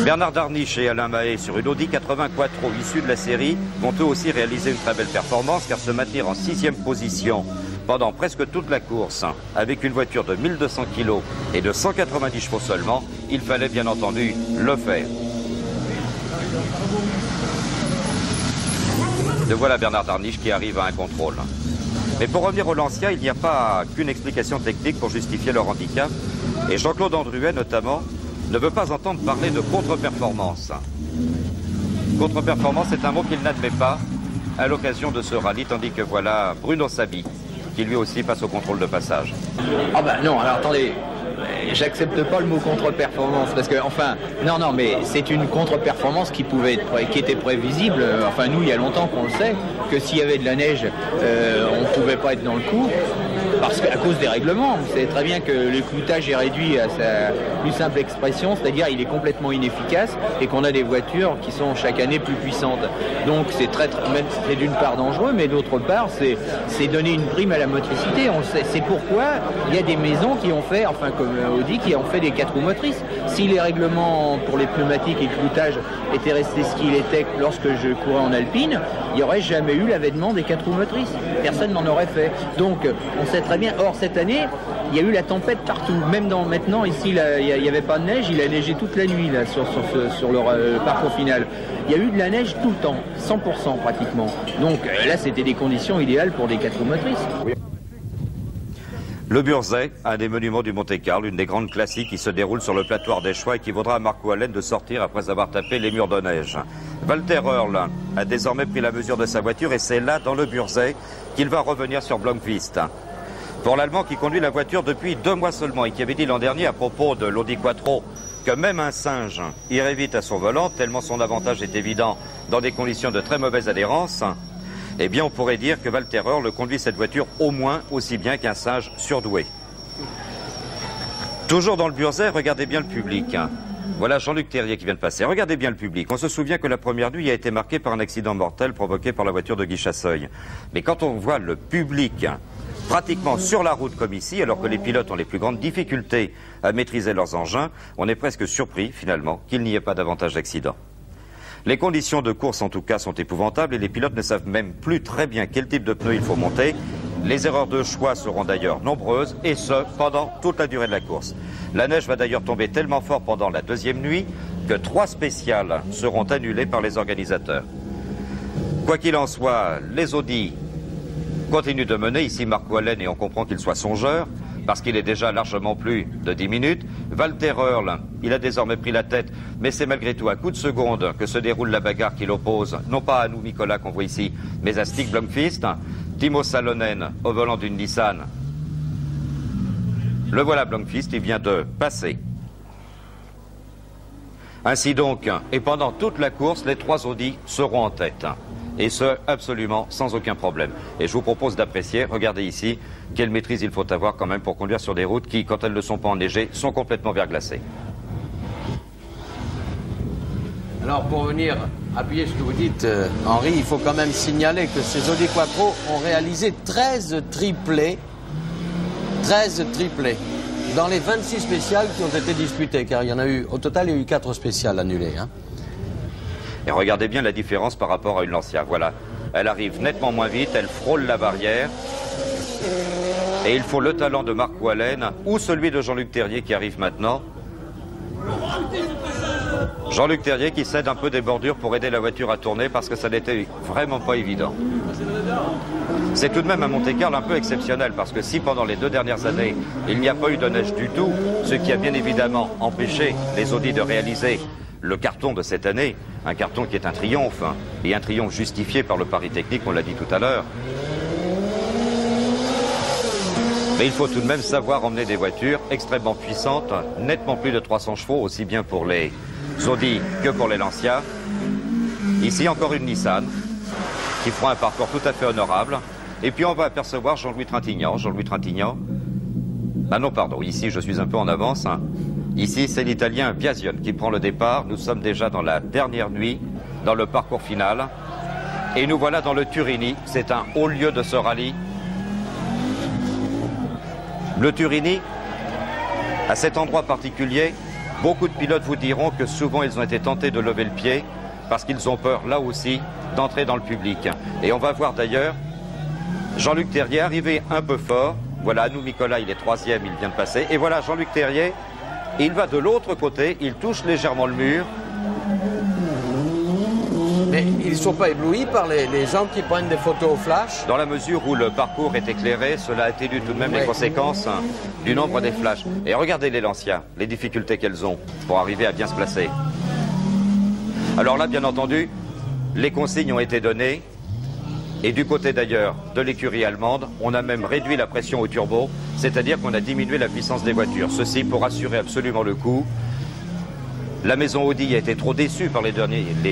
H: Bernard Darniche et Alain Mahé sur une Audi 80 Quattro issue de la série vont eux aussi réaliser une très belle performance, car se maintenir en 6e position pendant presque toute la course, avec une voiture de 1200 kg et de 190 chevaux seulement, il fallait bien entendu le faire. Et voilà Bernard Darniche qui arrive à un contrôle. Mais pour revenir aux Lancia, il n'y a pas qu'une explication technique pour justifier leur handicap. Et Jean-Claude Andruet, notamment, ne veut pas entendre parler de contre-performance. Contre-performance, c'est un mot qu'il n'admet pas à l'occasion de ce rallye, tandis que voilà Bruno Sabi, qui lui aussi passe au contrôle de passage.
I: Ah ben non, alors attendez, j'accepte pas le mot contre-performance, parce que, enfin, non, mais c'est une contre-performance qui était prévisible, enfin nous, il y a longtemps qu'on le sait, que s'il y avait de la neige, on ne pouvait pas être dans le coup, parce qu'à cause des règlements, vous savez très bien que le cloutage est réduit à sa plus simple expression, c'est-à-dire il est complètement inefficace, et qu'on a des voitures qui sont chaque année plus puissantes. Donc c'est c'est d'une part dangereux, mais d'autre part, c'est donner une prime à la motricité, on le sait. C'est pourquoi il y a des maisons qui ont fait, enfin comme Audi, qui ont fait des 4 roues motrices. Si les règlements pour les pneumatiques et le cloutage étaient restés ce qu'il était lorsque je courais en Alpine, il n'y aurait jamais eu l'avènement des 4 roues motrices. Personne n'en aurait fait. Donc on sait très bien. Or cette année, il y a eu la tempête partout. Même maintenant, ici, il n'y avait pas de neige, il a neigé toute la nuit là, sur le parcours final. Il y a eu de la neige tout le temps, 100% pratiquement. Donc là, c'était des conditions idéales pour des 4 roues motrices.
H: Le Burzet, un des monuments du Monte-Carlo, une des grandes classiques qui se déroule sur le plateau ardéchois et qui vaudra à Marco Allen de sortir après avoir tapé les murs de neige. Walter Earl a désormais pris la mesure de sa voiture et c'est là, dans le Burzet, qu'il va revenir sur Blomqvist. Pour l'Allemand qui conduit la voiture depuis 2 mois seulement et qui avait dit l'an dernier à propos de l'Audi Quattro que même un singe irait vite à son volant, tellement son avantage est évident dans des conditions de très mauvaise adhérence, eh bien on pourrait dire que Walter Earl conduit cette voiture au moins aussi bien qu'un singe surdoué. Toujours dans le Burzet, regardez bien le public. Voilà Jean-Luc Terrier qui vient de passer. Regardez bien le public. On se souvient que la première nuit a été marquée par un accident mortel provoqué par la voiture de Guy Chasseuil. Mais quand on voit le public pratiquement sur la route comme ici, alors que les pilotes ont les plus grandes difficultés à maîtriser leurs engins, on est presque surpris finalement qu'il n'y ait pas davantage d'accidents. Les conditions de course en tout cas sont épouvantables et les pilotes ne savent même plus très bien quel type de pneus il faut monter. Les erreurs de choix seront d'ailleurs nombreuses et ce pendant toute la durée de la course. La neige va d'ailleurs tomber tellement fort pendant la 2e nuit que 3 spéciales seront annulées par les organisateurs. Quoi qu'il en soit, les Audi continuent de mener, ici Marco Allen, et on comprend qu'il soit songeur, parce qu'il est déjà largement plus de 10 minutes. Walter Earl, il a désormais pris la tête, mais c'est malgré tout à coup de seconde que se déroule la bagarre qui l'oppose, non pas à nous Nicolas qu'on voit ici, mais à Stig Blomqvist. Timo Salonen au volant d'une Nissan. Le voilà Blomqvist, il vient de passer. Ainsi donc, et pendant toute la course, les 3 Audi seront en tête. Et ce, absolument sans aucun problème. Et je vous propose d'apprécier, regardez ici, quelle maîtrise il faut avoir quand même pour conduire sur des routes qui, quand elles ne sont pas enneigées, sont complètement verglacées.
G: Alors pour venir appuyer ce que vous dites, Henri, il faut quand même signaler que ces Audi Quattro ont réalisé 13 triplés. 13 triplés. Dans les 26 spéciales qui ont été disputées, car il y en a eu, au total, il y a eu 4 spéciales annulées.
H: Et regardez bien la différence par rapport à une Lancia. Voilà, elle arrive nettement moins vite, elle frôle la barrière. Et il faut le talent de Marco Allen ou celui de Jean-Luc Terrier qui arrive maintenant. Jean-Luc Terrier qui cède un peu des bordures pour aider la voiture à tourner parce que ça n'était vraiment pas évident. C'est tout de même un Monte-Carlo un peu exceptionnel parce que si pendant les 2 dernières années il n'y a pas eu de neige du tout, ce qui a bien évidemment empêché les Audi de réaliser le carton de cette année, un carton qui est un triomphe, et un triomphe justifié par le pari technique, on l'a dit tout à l'heure. Mais il faut tout de même savoir emmener des voitures extrêmement puissantes, nettement plus de 300 chevaux, aussi bien pour les Audi que pour les Lancia. Ici encore une Nissan, qui fera un parcours tout à fait honorable. Et puis on va apercevoir Jean-Louis Trintignant. Jean-Louis Trintignant, ah non pardon, ici je suis un peu en avance. Ici, c'est l'Italien Biasion qui prend le départ. Nous sommes déjà dans la dernière nuit, dans le parcours final. Et nous voilà dans le Turini. C'est un haut lieu de ce rallye. Le Turini, à cet endroit particulier, beaucoup de pilotes vous diront que souvent ils ont été tentés de lever le pied parce qu'ils ont peur, là aussi, d'entrer dans le public. Et on va voir d'ailleurs Jean-Luc Terrier arriver un peu fort. Voilà, nous Nicolas, il est 3e, il vient de passer. Et voilà Jean-Luc Terrier. Il va de l'autre côté, il touche légèrement le mur.
G: Mais ils ne sont pas éblouis par les gens qui prennent des photos au flash?
H: Dans la mesure où le parcours est éclairé, cela atténue tout de même les conséquences du nombre des flashs. Et regardez les Lancia, les difficultés qu'elles ont pour arriver à bien se placer. Alors là, bien entendu, les consignes ont été données. Et du côté d'ailleurs de l'écurie allemande, on a même réduit la pression au turbo, c'est-à-dire qu'on a diminué la puissance des voitures. Ceci pour assurer absolument le coup. La maison Audi a été trop déçue par les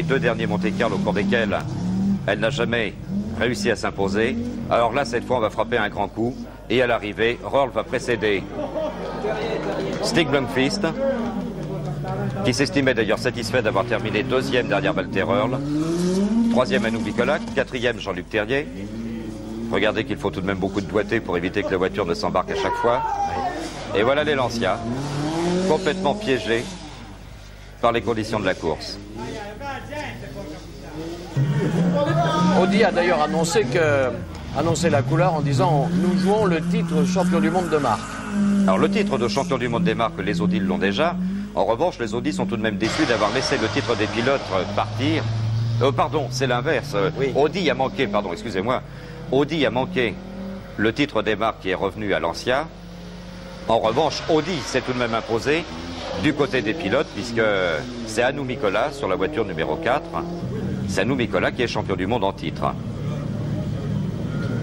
H: deux derniers Monte-Carlo au cours desquels elle n'a jamais réussi à s'imposer. Alors là, cette fois, on va frapper un grand coup. Et à l'arrivée, Röhrl va précéder Stig Blomqvist, qui s'estimait d'ailleurs satisfait d'avoir terminé deuxième derrière Walter Röhrl. Troisième Hannu Mikkola, quatrième Jean-Luc Terrier. Regardez qu'il faut tout de même beaucoup de doigté pour éviter que la voiture ne s'embarque à chaque fois. Et voilà les Lancia, complètement piégés par les conditions de la course.
G: Audi a d'ailleurs annoncé la couleur en disant « Nous jouons le titre champion du monde de marque ».
H: Alors le titre de champion du monde des marques, les Audi l'ont déjà. En revanche, les Audi sont tout de même déçus d'avoir laissé le titre des pilotes partir. Pardon, c'est l'inverse. Oui. Audi a manqué, pardon, excusez-moi. Audi a manqué le titre des marques qui est revenu à Lancia. En revanche, Audi s'est tout de même imposé du côté des pilotes, puisque c'est Hannu Mikkola sur la voiture numéro 4. C'est Hannu Mikkola qui est champion du monde en titre.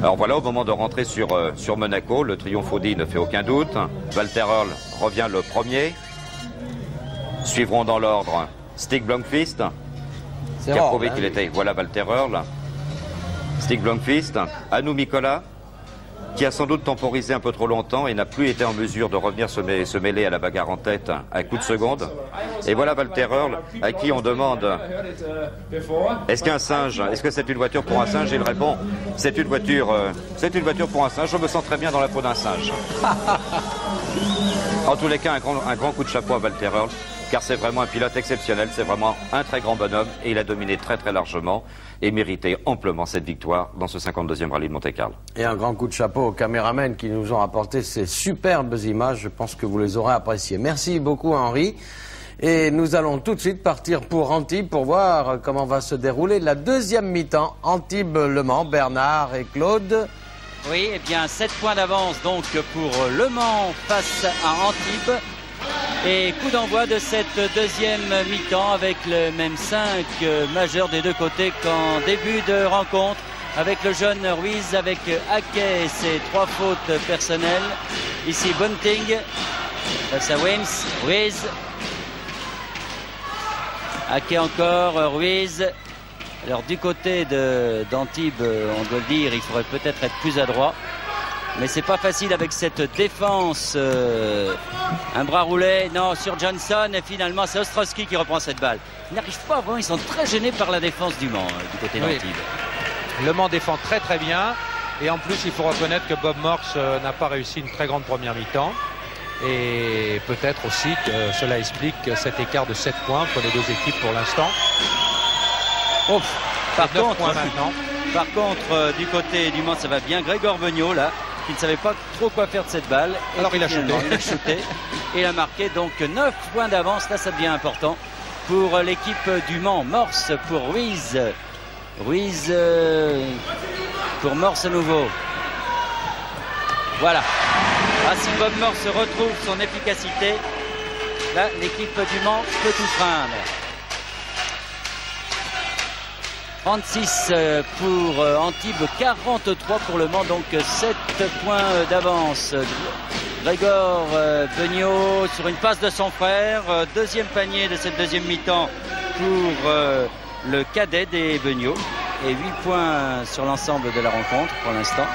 H: Alors voilà, au moment de rentrer sur Monaco, le triomphe Audi ne fait aucun doute. Walter Röhrl revient le premier. Suivront dans l'ordre Stig Blomqvist, qui a prouvé qu'il était, voilà Walter Röhrl, Stig Blomqvist, Hannu Mikkola, qui a sans doute temporisé un peu trop longtemps et n'a plus été en mesure de revenir se mêler à la bagarre en tête à coup de seconde. Et voilà Walter Röhrl, à qui on demande est-ce qu'un singe, est-ce que c'est une voiture pour un singe? Il répond c'est une voiture pour un singe, je me sens très bien dans la peau d'un singe. En tous les cas, un grand coup de chapeau à Walter Röhrl, car c'est vraiment un pilote exceptionnel, c'est vraiment un très grand bonhomme et il a dominé très très largement et mérité amplement cette victoire dans ce 52e rallye de Monte-Carlo.
G: Et un grand coup de chapeau aux caméramans qui nous ont apporté ces superbes images, je pense que vous les aurez appréciées. Merci beaucoup Henri. Et nous allons tout de suite partir pour Antibes pour voir comment va se dérouler la deuxième mi-temps. Antibes-Le Mans, Bernard et Claude.
B: Oui, eh bien 7 points d'avance donc pour Le Mans face à Antibes. Et coup d'envoi de cette deuxième mi-temps avec le même 5 majeur des deux côtés qu'en début de rencontre. Avec le jeune Ruiz, avec Hackey et ses 3 fautes personnelles. Ici Bunting face à Wims, Ruiz. Hackey encore, Ruiz. Alors du côté d'Antibes, on doit le dire, il faudrait peut-être être plus adroit. Mais c'est pas facile avec cette défense. Un bras roulé, non, sur Johnson. Et finalement, c'est Ostrowski qui reprend cette balle. Ils n'arrivent pas vraiment, ils sont très gênés par la défense du Mans, du côté d'Antibes.
C: Oui. Le Mans défend très très bien. Et en plus, il faut reconnaître que Bob Morse n'a pas réussi une très grande première mi-temps. Et peut-être aussi que cela explique cet écart de 7 points entre les deux équipes pour l'instant.
B: Par contre, du côté du Mans, ça va bien. Grégor Beugnot, là, qui ne savait pas trop quoi faire de cette balle.
C: Alors il a shooté.
B: Et il a marqué donc 9 points d'avance. Là, ça devient important pour l'équipe du Mans. Morse pour Ruiz. Ruiz pour Morse à nouveau. Voilà. Si Bob Morse retrouve son efficacité, là, l'équipe du Mans peut tout craindre. 36 pour Antibes, 43 pour Le Mans, donc 7 points d'avance. Grégor Beugnot sur une passe de son frère, deuxième panier de cette deuxième mi-temps pour le cadet des Beugnot. Et 8 points sur l'ensemble de la rencontre pour l'instant.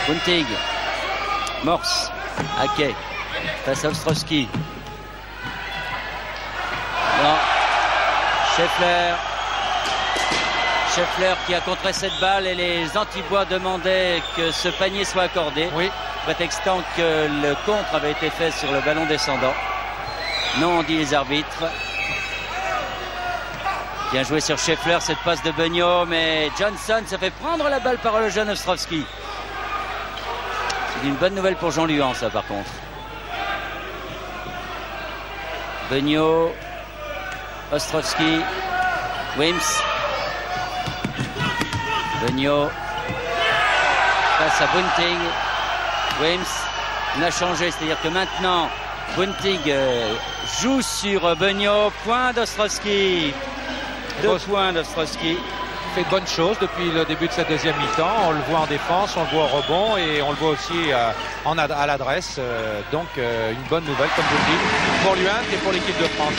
B: Bunting, Morse, Hackey, face à Ostrowski. Non, Scheffler qui a contré cette balle et les Antibois demandaient que ce panier soit accordé, prétextant que le contre avait été fait sur le ballon descendant. Non, on dit les arbitres. Bien joué sur Scheffler, cette passe de Beugnot, mais Johnson se fait prendre la balle par le jeune Ostrowski. C'est une bonne nouvelle pour Jean Luan, ça, par contre. Beugnot, Ostrowski, Wims. Benio face à Bunting. Wims l'a changé, c'est-à-dire que maintenant Bunting joue sur Benio. Point d'Ostrowski. 2 points d'Ostrowski.
C: Fait de bonnes choses depuis le début de cette deuxième mi-temps. On le voit en défense, on le voit au rebond et on le voit aussi à l'adresse. Donc une bonne nouvelle, comme je le dis, pour Luant et pour l'équipe de France.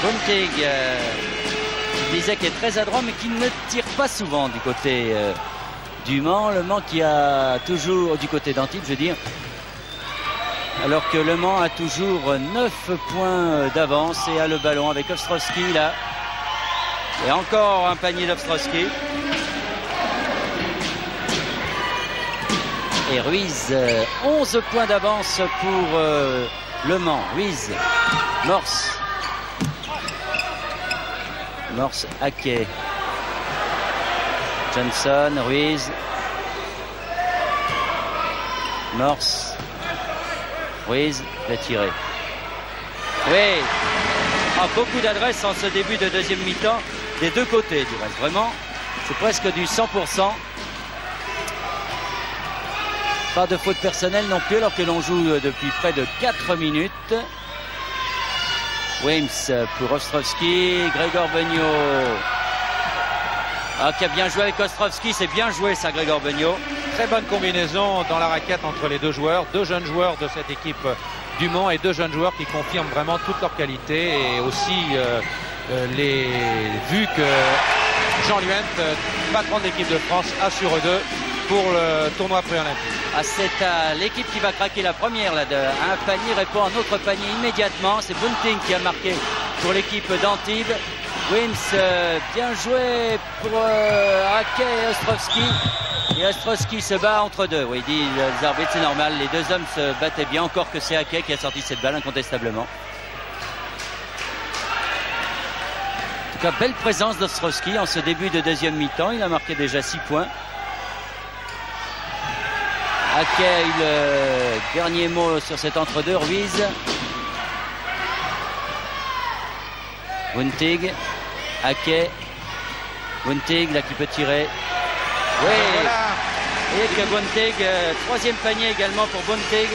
B: Bunting, qui disait qu'il est très adroit mais qui ne tire pas souvent du côté du Mans. Le Mans qui a toujours, du côté d'Antibes je veux dire, alors que Le Mans a toujours 9 points d'avance et a le ballon avec Ostrowski là. Et encore un panier d'Ostrowski. Et Ruiz, 11 points d'avance pour Le Mans. Ruiz, Morse. Morse, Haquet. Johnson, Ruiz. Morse. Ruiz, l'a tiré. Oui. Ah, beaucoup d'adresse en ce début de deuxième mi-temps. Des deux côtés du reste, vraiment, c'est presque du 100%. Pas de faute personnelle non plus, alors que l'on joue depuis près de 4 minutes. Wims pour Ostrowski, Grégor Benio. Ah, qui a bien joué avec Ostrowski, c'est bien joué ça, Grégor Benio.
C: Très bonne combinaison dans la raquette entre les deux joueurs, 2 jeunes joueurs de cette équipe du Mans et 2 jeunes joueurs qui confirment vraiment toute leur qualité et aussi vu que Jean Luant, patron de l'équipe de France, assure 2 pour le tournoi pré-olympique.
B: Ah, c'est à l'équipe qui va craquer la première là, un panier répond à un autre panier immédiatement. C'est Bunting qui a marqué pour l'équipe d'Antibes. Wims, bien joué pour Haquet et Ostrowski. Et Ostrowski se bat entre deux. Oui, dit les arbitres, c'est normal. Les deux hommes se battaient bien, encore que c'est Haquet qui a sorti cette balle incontestablement. En tout cas, belle présence d'Ostrowski en ce début de deuxième mi-temps. Il a marqué déjà 6 points. Haquet a eu le dernier mot sur cet entre-deux. Ruiz. Bunting. Haquet. Bunting, là qui peut tirer. Oui. Et que Bunting, troisième panier également pour Bunting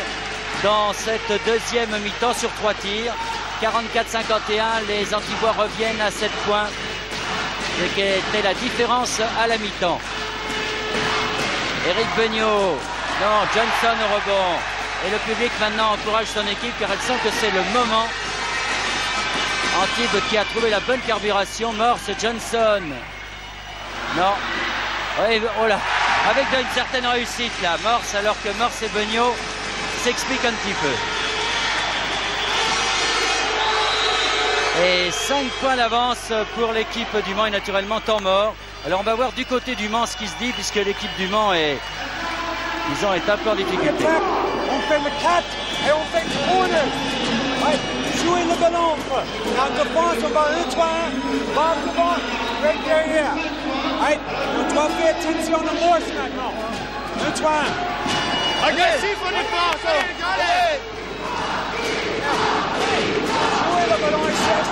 B: dans cette deuxième mi-temps sur 3 tirs. 44-51, les Antibois reviennent à 7 points. Ce qui était la différence à la mi-temps. Éric Beugnot, non, Johnson au rebond. Et le public maintenant encourage son équipe car elle sent que c'est le moment. Antibes qui a trouvé la bonne carburation. Morse et Johnson. Non. Oui, oh là, avec une certaine réussite là. Morse, alors que Morse et Beugnot s'expliquent un petit peu. Et 5 points d'avance pour l'équipe du Mans et naturellement temps mort. Alors on va voir du côté du Mans ce qui se dit puisque l'équipe du Mans est, disons, est un peu en difficulté.
E: On fait le 4 et on fait le corner. Ouais, jouez le ballon. En défense, on va 1-3-1, bas devant, right derrière. Ouais, on doit faire attention à Morse maintenant. 1-3-1.
F: Agressif en défense. Allez.
E: Jouez le ballon et cherche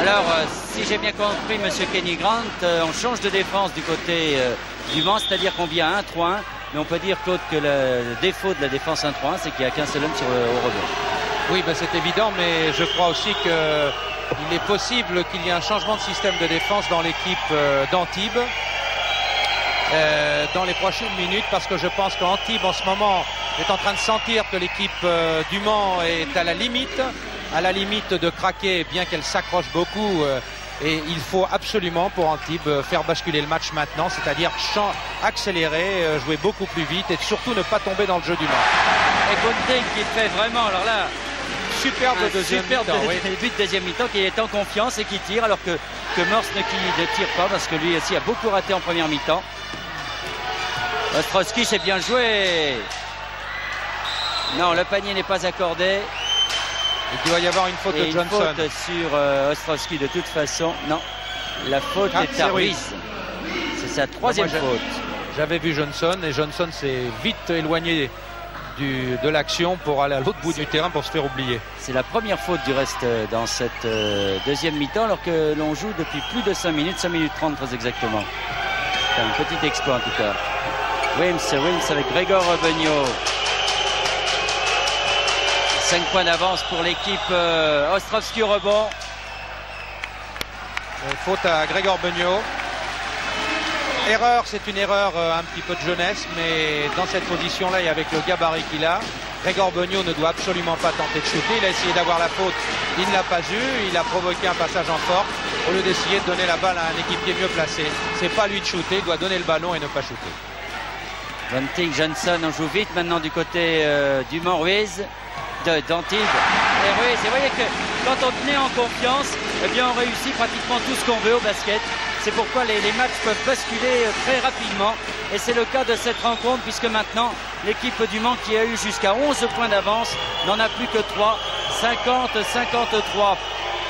B: Alors, si j'ai bien compris, monsieur Kenny Grant, on change de défense du côté du Mans, c'est-à-dire qu'on vient à 1-3-1, mais on peut dire, Claude, que le défaut de la défense 1-3-1, c'est qu'il n'y a qu'un seul homme au rebond.
C: Oui, ben c'est évident, mais je crois aussi qu'il est possible qu'il y ait un changement de système de défense dans l'équipe d'Antibes dans les prochaines minutes, parce que je pense qu'Antibes, en ce moment, est en train de sentir que l'équipe du Mans est à la limite de craquer, bien qu'elle s'accroche beaucoup. Et il faut absolument pour Antibes faire basculer le match maintenant, c'est-à-dire accélérer, jouer beaucoup plus vite et surtout ne pas tomber dans le jeu du Mans.
B: Et Bunting qui fait vraiment, alors là,
C: superbe deuxième mi-temps, oui.
B: Début de deuxième mi-temps, qui est en confiance et qui tire, alors que Morse ne tire pas parce que lui aussi a beaucoup raté en première mi-temps. Ostrowski, c'est bien joué. Non, le panier n'est pas accordé.
C: Il doit y avoir une faute de Johnson.
B: Une faute sur Ostrowski de toute façon. Non, la faute est à Ruiz. C'est sa troisième faute.
C: J'avais vu Johnson et Johnson s'est vite éloigné de l'action pour aller à l'autre bout du terrain pour se faire oublier.
B: C'est la première faute du reste dans cette deuxième mi-temps, alors que l'on joue depuis plus de 5 minutes, 5 minutes 30 très exactement. C'est un petit exploit en tout cas. Wims avec Gregor Benio. 5 points d'avance pour l'équipe Ostrowski au rebond.
C: Faute à Gregor Benio. Erreur, c'est une erreur un petit peu de jeunesse, mais dans cette position-là et avec le gabarit qu'il a, Gregor Benio ne doit absolument pas tenter de shooter. Il a essayé d'avoir la faute, il ne l'a pas eu, il a provoqué un passage en force au lieu d'essayer de donner la balle à un équipier mieux placé. C'est pas lui de shooter, il doit donner le ballon et ne pas shooter.
B: Bunting, Johnson, on joue vite maintenant du côté du Ruiz, d'Antibes et Ruiz. Et vous voyez que quand on tenait en confiance, eh bien on réussit pratiquement tout ce qu'on veut au basket. C'est pourquoi les matchs peuvent basculer très rapidement. Et c'est le cas de cette rencontre, puisque maintenant, l'équipe du Mans, qui a eu jusqu'à 11 points d'avance, n'en a plus que 3. 50-53.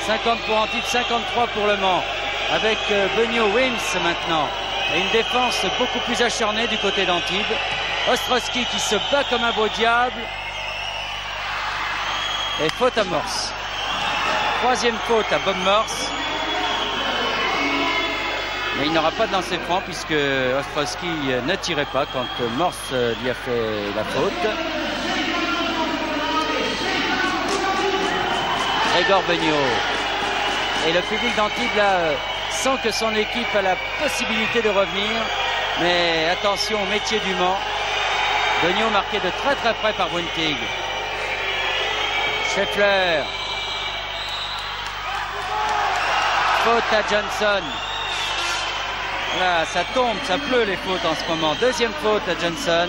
B: 50 pour Antibes, 53 pour le Mans. Avec Benio Wims maintenant. Et une défense beaucoup plus acharnée du côté d'Antibes. Ostrowski qui se bat comme un beau diable. Et faute à Morse. Troisième faute à Bob Morse. Mais il n'aura pas de lancer franc puisque Ostrowski ne tirait pas quand Morse lui a fait la faute. Gregor Benio. Et le public d'Antibes là sent que son équipe a la possibilité de revenir. Mais attention au métier du Mans. Benio marqué de très très près par Bunting. Scheffler. Faute à Johnson. Là, ça tombe, ça pleut les fautes en ce moment. Deuxième faute à Johnson.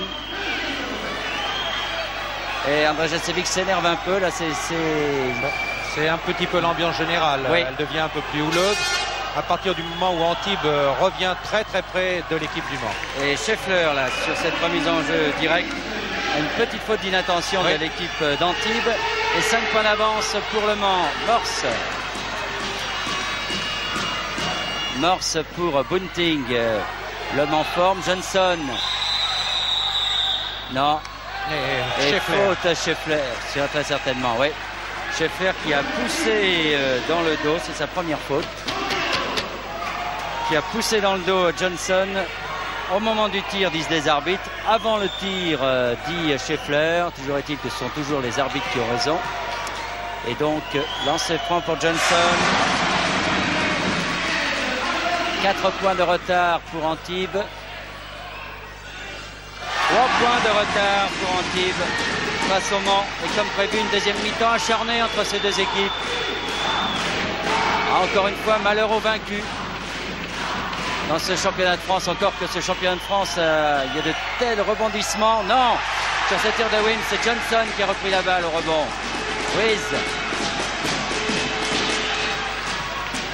B: Et André Jacevic s'énerve un peu. Là,
C: c'est un petit peu l'ambiance générale.
B: Oui.
C: Elle devient un peu plus houleuse à partir du moment où Antibes revient très très près de l'équipe du Mans.
B: Et Scheffler, là, sur cette remise en jeu directe, une petite faute d'inattention de l'équipe d'Antibes. Et 5 points d'avance pour le Mans. Morse pour Bunting. L'homme en forme, Johnson. Non. Et faute à Scheffler, très certainement, oui. Scheffler qui a poussé dans le dos, c'est sa première faute. Qui a poussé dans le dos Johnson au moment du tir, disent les arbitres. Avant le tir, dit Scheffler. Toujours est-il que ce sont toujours les arbitres qui ont raison. Et donc, lancer franc pour Johnson. 4 points de retard pour Antibes. 3 points de retard pour Antibes face au Mans. Et comme prévu, une deuxième mi-temps acharnée entre ces deux équipes. Encore une fois, malheur aux vaincus. Dans ce championnat de France, encore que ce championnat de France, il y a de tels rebondissements. Non, sur ce tir de Wims, c'est Johnson qui a repris la balle au rebond.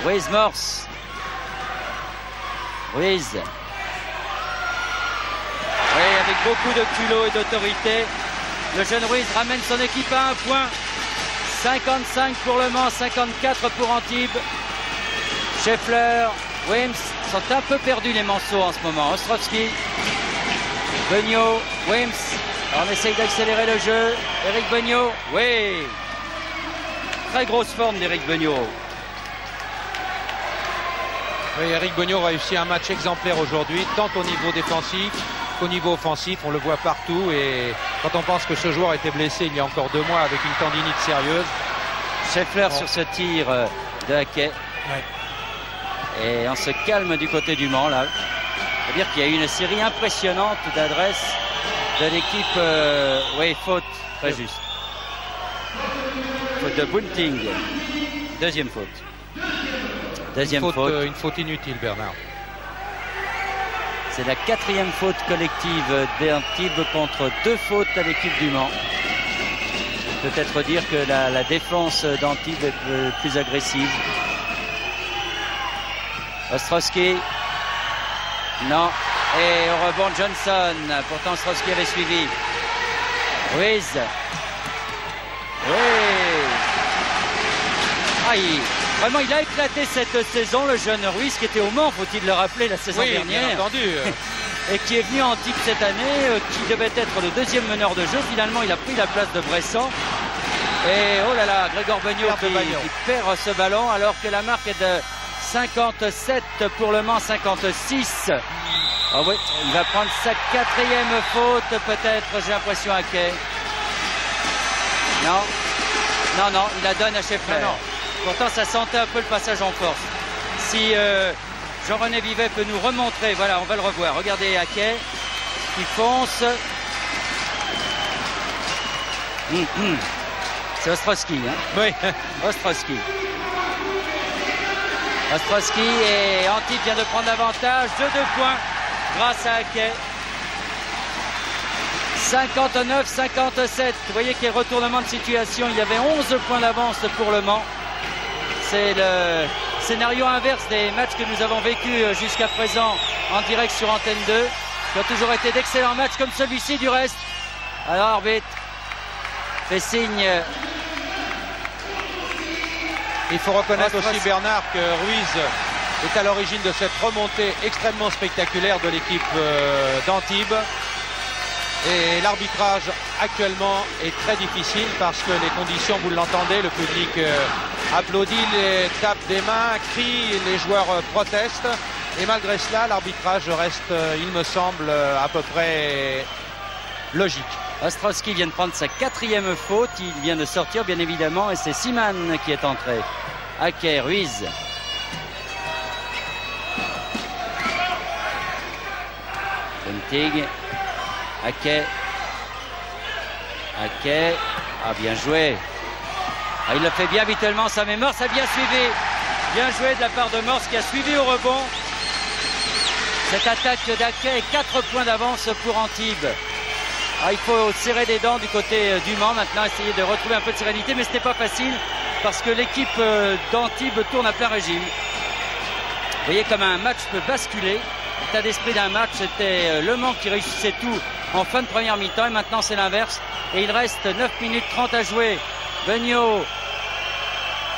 B: Ruiz Morse. Ruiz. Oui, avec beaucoup de culot et d'autorité. Le jeune Ruiz ramène son équipe à 1 point. 55 pour le Mans, 54 pour Antibes. Scheffler, Wims sont un peu perdus les Manceaux en ce moment. Ostrowski, Benio, Wims. Alors on essaye d'accélérer le jeu. Eric Benio, oui. Très grosse forme d'Eric Benio.
C: Oui, Eric Benio réussit un match exemplaire aujourd'hui, tant au niveau défensif qu'au niveau offensif. On le voit partout et quand on pense que ce joueur était blessé il y a encore 2 mois avec une tendinite sérieuse.
B: Scheffler sur ce tir de Haquet. Ouais. Et on se calme du côté du Mans là. C'est-à-dire qu'il y a eu une série impressionnante d'adresses de l'équipe. Oui, faute, très juste. Faute de Bunting. Deuxième faute. Deuxième faute.
C: Une faute inutile, Bernard.
B: C'est la 4e faute collective d'Antibes contre 2 fautes à l'équipe du Mans. Peut-être dire que la défense d'Antibes est plus agressive. Ostrowski. Non. Et au rebond Johnson. Pourtant Ostrowski avait suivi. Ruiz. Oui. Aïe. Vraiment, il a éclaté cette saison, le jeune Ruiz qui était au Mans, faut-il le rappeler, la saison dernière.
C: Bien entendu.
B: et qui est venu à Antibes cette année, qui devait être le deuxième meneur de jeu. Finalement, il a pris la place de Bressan. Et oh là là, Grégor Beugnot qui perd ce ballon alors que la marque est de 57 pour Le Mans, 56. Oh oui, il va prendre sa 4e faute peut-être, j'ai l'impression, à Kay. Non, il la donne à Scheffler. Pourtant, ça sentait un peu le passage en force. Si Jean-René Vivet peut nous remontrer, voilà, on va le revoir. Regardez Hackey qui fonce. C'est Ostrowski, hein?
C: Oui.
B: Ostrowski. Ostrowski et Antibes vient de prendre l'avantage de 2 points grâce à Hackey. 59-57. Vous voyez quel retournement de situation. Il y avait 11 points d'avance pour Le Mans. C'est le scénario inverse des matchs que nous avons vécus jusqu'à présent en direct sur Antenne 2. Qui ont toujours été d'excellents matchs comme celui-ci du reste. Alors l'arbitre fait signe.
C: Il faut reconnaître aussi, Bernard, que Ruiz est à l'origine de cette remontée extrêmement spectaculaire de l'équipe d'Antibes. Et l'arbitrage actuellement est très difficile parce que les conditions, vous l'entendez, le public applaudit, les tape des mains, crie, les joueurs protestent. Et malgré cela, l'arbitrage reste, il me semble, à peu près logique.
B: Ostrowski vient de prendre sa 4e faute, il vient de sortir bien évidemment et c'est Siman qui est entré. Hackey, Ruiz. Bentig. Hackey. Ah, bien joué. Ah, il le fait bien habituellement, ça, mais Morse a bien suivi. Bien joué de la part de Morse qui a suivi au rebond. Cette attaque d'Hackey, 4 points d'avance pour Antibes. Ah, il faut serrer les dents du côté du Mans maintenant, essayer de retrouver un peu de sérénité, mais ce n'était pas facile parce que l'équipe d'Antibes tourne à plein régime. Vous voyez comme un match peut basculer. L'état d'esprit d'un match, c'était Le Mans qui réussissait tout en fin de première mi-temps et maintenant c'est l'inverse. Et il reste 9 minutes 30 à jouer. Beugnot,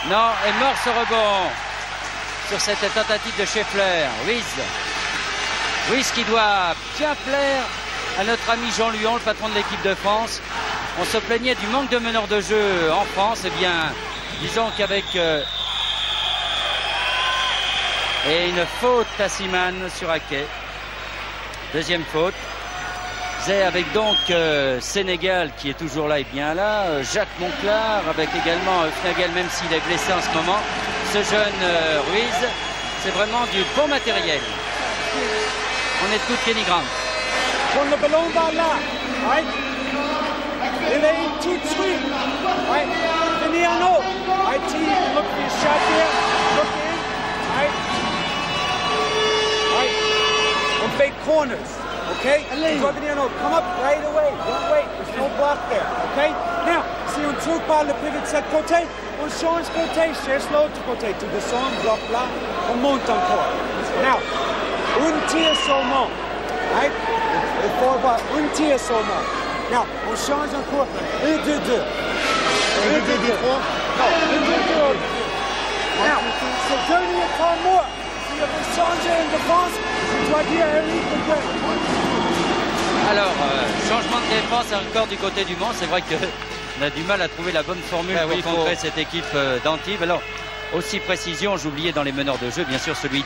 B: non, et Morse au rebond sur cette tentative de Scheffler. Ruiz qui doit bien plaire à notre ami Jean Luon, le patron de l'équipe de France. On se plaignait du manque de meneurs de jeu en France. Eh bien, disons qu'avec et une faute à Siman sur Hackey. Deuxième faute. Avec donc Sénégal qui est toujours là et bien là. Jacques Monclar avec également Fnagel, même s'il est blessé en ce moment. Ce jeune Ruiz, c'est vraiment du bon matériel. On est tout Kenny Grant.
E: Quand le ballon va là, right? Il est tout de suite, right? Venez en haut, right? Look for your shot there, look in, right? Right? On fake corners, okay? Venez en haut, come up right away, don't wait, there's no block there, okay? Now, si on trouve pas le pivot de cette côté, on change côté, cherche l'autre côté, tu descends, bloc là, on monte encore. Now, un tir seulement, right? Il faut avoir un tir seulement. Now, on change encore 1, 2, 2. 1, 2, 2, 3. Non, 1, 2, 2. Now, c'est dernier temps mort. Si on veut changer une défense, je dois dire à Eric de gagner.
B: Alors, changement de défense encore du côté du Mans. C'est vrai qu'on a du mal à trouver la bonne formule pour contrer cette équipe d'Antibes. Alors, aussi précision, j'oubliais dans les meneurs de jeu, bien sûr, celui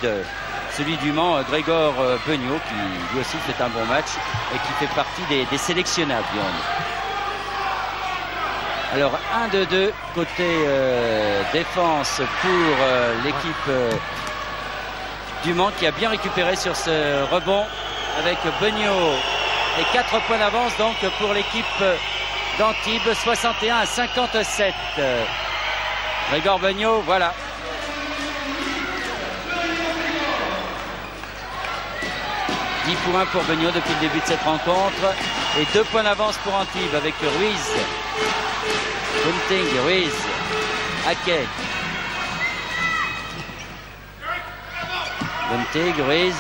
B: du Mans, Grégor Beugnot, qui lui aussi fait un bon match et qui fait partie des sélectionnables. Alors 1-2-2 côté défense pour l'équipe du Mans qui a bien récupéré sur ce rebond avec Beugnot et 4 points d'avance donc pour l'équipe d'Antibes, 61-57. Grégor Beugnot, voilà. Pour 1 pour Beugnot depuis le début de cette rencontre et 2 points d'avance pour Antibes avec Ruiz, Bunting, Ruiz, Hackey, Bunting, Ruiz,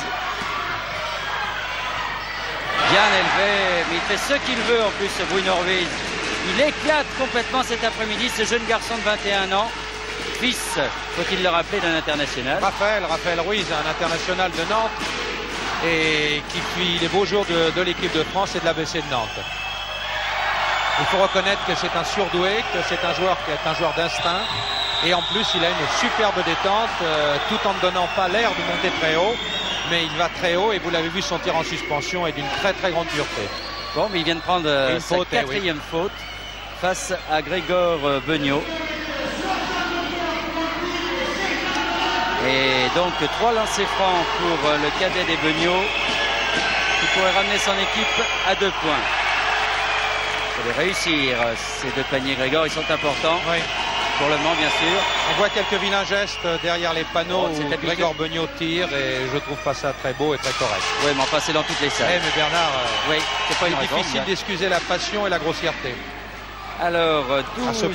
B: bien élevé, mais il fait ce qu'il veut en plus, Bruno Ruiz. Il éclate complètement cet après-midi ce jeune garçon de 21 ans, fils, faut-il le rappeler, d'un international.
C: Raphaël Ruiz, un international de Nantes, et qui fit les beaux jours de l'équipe de France et de l'ABC de Nantes. Il faut reconnaître que c'est un surdoué, que c'est un joueur qui est un joueur d'instinct. Et en plus, il a une superbe détente, tout en ne donnant pas l'air de monter très haut. Mais il va très haut et vous l'avez vu, son tir en suspension est d'une très très grande pureté.
B: Bon, mais il vient de prendre sa quatrième faute face à Grégor Beugnot. Et donc 3 lancers francs pour le cadet des Beugnot qui pourrait ramener son équipe à 2 points. Il faut les réussir, ces 2 paniers, Grégor, ils sont importants.
C: Oui.
B: Pour le Mans, bien sûr.
C: On voit quelques vilains gestes derrière les panneaux où Grégor Beugnot tire et je trouve pas ça très beau et très correct.
B: Oui, mais enfin, c'est dans toutes les salles.
C: Mais Bernard,
B: oui, c'est pas une raison,
C: difficile d'excuser la passion et la grossièreté.
B: Alors, 12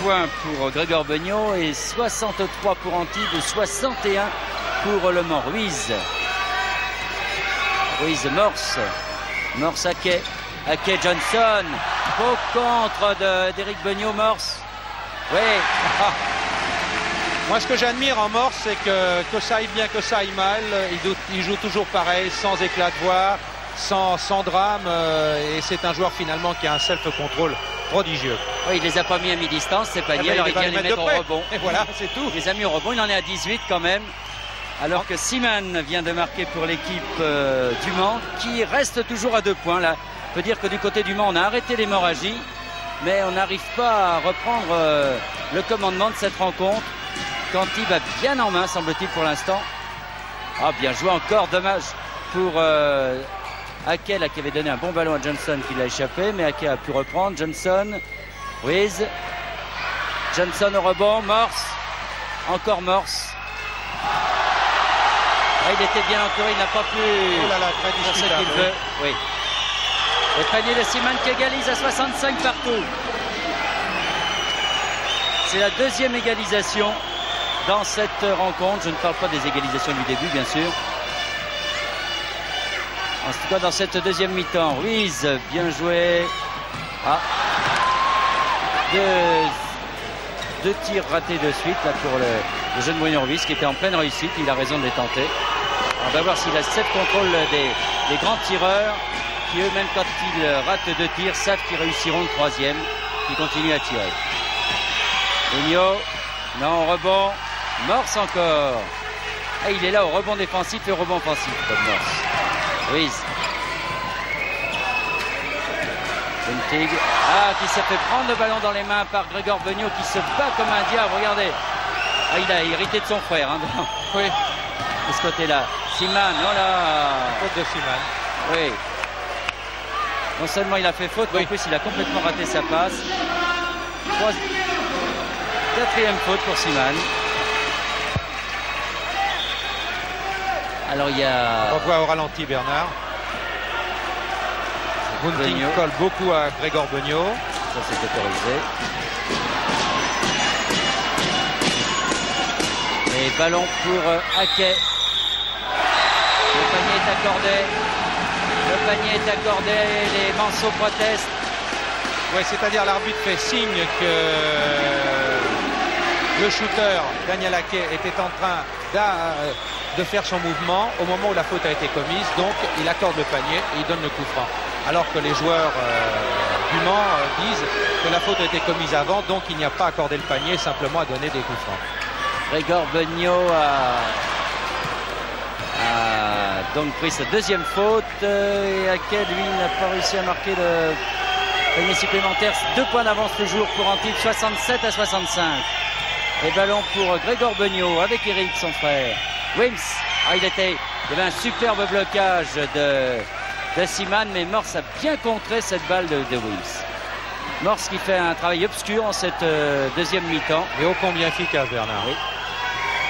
B: points pour Grégor Beugnot et 63 pour Antibes, 61 pour le Mans. Ruiz, Morse, Haquet, Johnson. Beau contre d'Éric Beugnot, Morse. Oui.
C: Moi, ce que j'admire en Morse, c'est que ça aille bien, que ça aille mal, il joue toujours pareil, sans éclat de voix, sans drame, et c'est un joueur finalement qui a un self-control prodigieux.
B: Oui, il les a pas mis à mi-distance, c'est pas dit, alors il vient les mettre au rebond.
C: Et voilà, c'est tout.
B: Il les a mis au rebond, il en est à 18 quand même. Alors que Seaman vient de marquer pour l'équipe du Mans, qui reste toujours à 2 points là. On peut dire que du côté du Mans, on a arrêté l'hémorragie, mais on n'arrive pas à reprendre le commandement de cette rencontre. Qu'Antibes a bien en main, semble-t-il, pour l'instant. Ah, bien joué encore, dommage pour Haquet, qui avait donné un bon ballon à Johnson, qui l'a échappé, mais Haquet a pu reprendre. Johnson, Ruiz, Johnson au rebond, Morse, encore Morse. Ah, il était bien entouré, il n'a pas pu faire ce qu'il veut. Oui. Et panier de Seaman qui égalise à 65 partout. C'est la 2e égalisation dans cette rencontre. Je ne parle pas des égalisations du début, bien sûr. En tout cas, dans cette 2e mi-temps, Ruiz, bien joué. Ah, deux tirs ratés de suite là, pour le jeune Bruno Ruiz, qui était en pleine réussite. Il a raison de les tenter. On va voir s'il a 7 contrôles des grands tireurs, qui eux, même quand ils ratent 2 tirs, savent qu'ils réussiront le 3e, qui continue à tirer. Beugnot, non, rebond, Morse encore. Ah, il est là au rebond défensif et au rebond offensif, comme Morse. Ruiz. Bentig, qui s'est fait prendre le ballon dans les mains par Grégor Beugnot, qui se bat comme un diable, regardez. Ah, il a hérité de son frère, hein,
C: oui.
B: De ce côté-là. Seaman, oh là.
C: Faute de Seaman.
B: Oui. Non seulement il a fait faute, mais en plus il a complètement raté sa passe. 4e faute pour Seaman. Alors il y a...
C: On voit au ralenti Bernard. Bunting colle beaucoup à Grégor Beugnot.
B: Ça c'est autorisé. Et ballon pour Haquet. Le panier est accordé. Le panier est accordé. Les Manceaux protestent.
C: Oui, c'est-à-dire l'arbitre fait signe que le shooter, Daniel Haquet, était en train de faire son mouvement au moment où la faute a été commise. Donc, il accorde le panier et il donne le coup franc. Alors que les joueurs du Mans disent que la faute a été commise avant, donc il n'y a pas accordé le panier, simplement à donner des coups francs.
B: Grégor Beugnot a donc pris sa 2e faute et Haquet, lui, n'a pas réussi à marquer le panier supplémentaire. 2 points d'avance toujours pour Antibes, 67 à 65. Et ballon pour Grégor Beugnot avec Eric, son frère. Wims, il y avait un superbe blocage de Seaman, mais Morse a bien contré cette balle de Wims. Morse qui fait un travail obscur en cette 2e mi-temps.
C: Et ô combien efficace, Bernard.
B: Oui.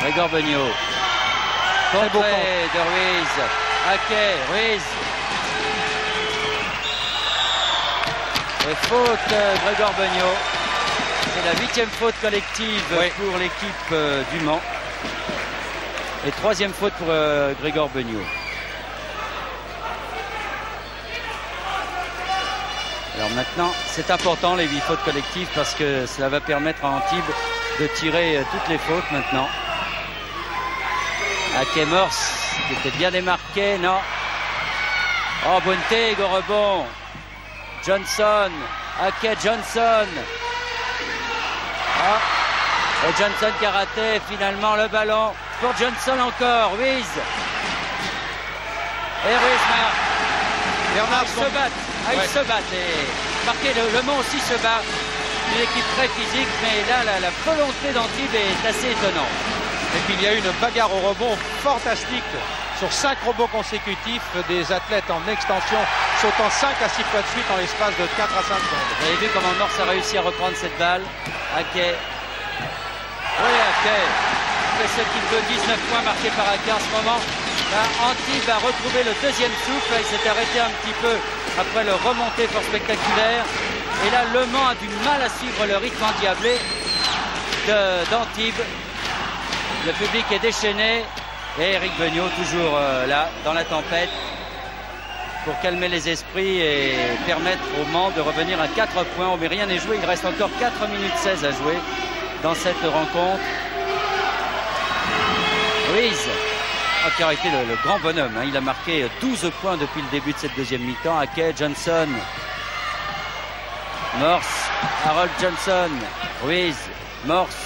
B: Grégor Beugnot. Contré de Ruiz. Haquet, Ruiz. Et faute Grégor Beugnot. C'est la 8e faute collective pour l'équipe du Mans. Et 3e faute pour Grégor Beugnot. Alors maintenant, c'est important les 8 fautes collectives parce que cela va permettre à Antibes de tirer toutes les fautes maintenant. Haquet, Morse. qui était bien démarqué, non. Oh, Bunting au rebond. Johnson, Hackett, Johnson. Ah. Et Johnson qui a raté finalement le ballon pour Johnson encore. Ruiz. Et Ruiz marque.
C: Bernard
B: Ils se battent. Ils se battent. Et marqué, le Mans aussi se bat. Une équipe très physique, mais là, la volonté d'Antibes est assez étonnante.
C: Et puis il y a eu une bagarre au rebond fantastique sur 5 rebonds consécutifs, des athlètes en extension sautant 5 à 6 fois de suite en l'espace de 4 à 5 secondes.
B: Vous avez vu comment Morse a réussi à reprendre cette balle. Hackett. Oui, Hackett. C'est ce qu'il veut, 19 points marqués par Hackett en ce moment. Là, Antibes a retrouvé le deuxième souffle. Il s'est arrêté un petit peu après le remonté fort spectaculaire. Et là, Le Mans a du mal à suivre le rythme endiablé d'Antibes. Le public est déchaîné. Et Eric Beugnot toujours là, dans la tempête, pour calmer les esprits et permettre au Mans de revenir à 4 points. Oh, mais rien n'est joué. Il reste encore 4 minutes 16 à jouer dans cette rencontre. Ruiz, qui a été le grand bonhomme. Hein. Il a marqué 12 points depuis le début de cette deuxième mi-temps. Hackett, Johnson, Morse, Harold Johnson, Ruiz, Morse.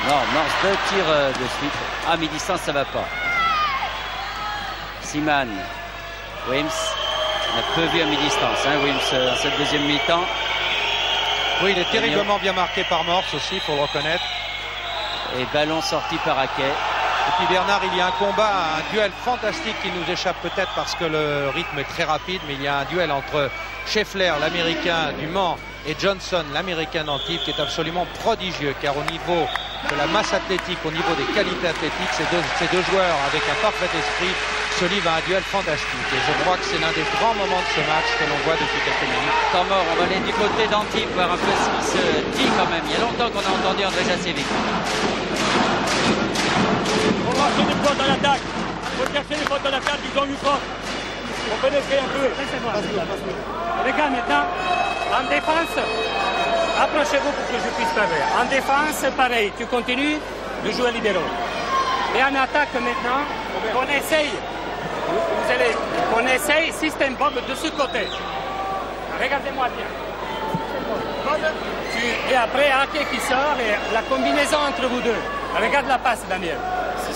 B: Non, Morse, 2 tirs de suite. Ah, mi-distance, ça va pas. Seaman, Wims, on a peu vu à mi-distance, hein, Wims, dans cette deuxième mi-temps.
C: Oui, il est terriblement bien marqué par Morse aussi, il faut le reconnaître.
B: Et ballon sorti par Hackett.
C: Et puis Bernard, il y a un combat, un duel fantastique qui nous échappe peut-être parce que le rythme est très rapide, mais il y a un duel entre Scheffler, l'américain du Mans, et Johnson, l'américain d'Antibes, qui est absolument prodigieux, car au niveau de la masse athlétique, au niveau des qualités athlétiques, ces deux joueurs, avec un parfait esprit, se livrent à un duel fantastique. Et je crois que c'est l'un des grands moments de ce match que l'on voit depuis quelques minutes.
B: Temps mort, on va aller du côté d'Antibes, voir un peu ce qui se dit quand même. Il y a longtemps qu'on a entendu André Jacevic.
D: On va chercher des fautes en attaque. Il faut chercher des fautes en attaque, ils ont eu faute. On pénétrer un peu.
A: Les gars, maintenant, en défense, approchez-vous pour que je puisse parler. En défense, pareil, tu continues de jouer libéraux. Et en attaque maintenant, on essaye. On essaye système Bob de ce côté. Regardez-moi bien. Et après, Hackett qui sort et la combinaison entre vous deux. Regarde la passe, Daniel.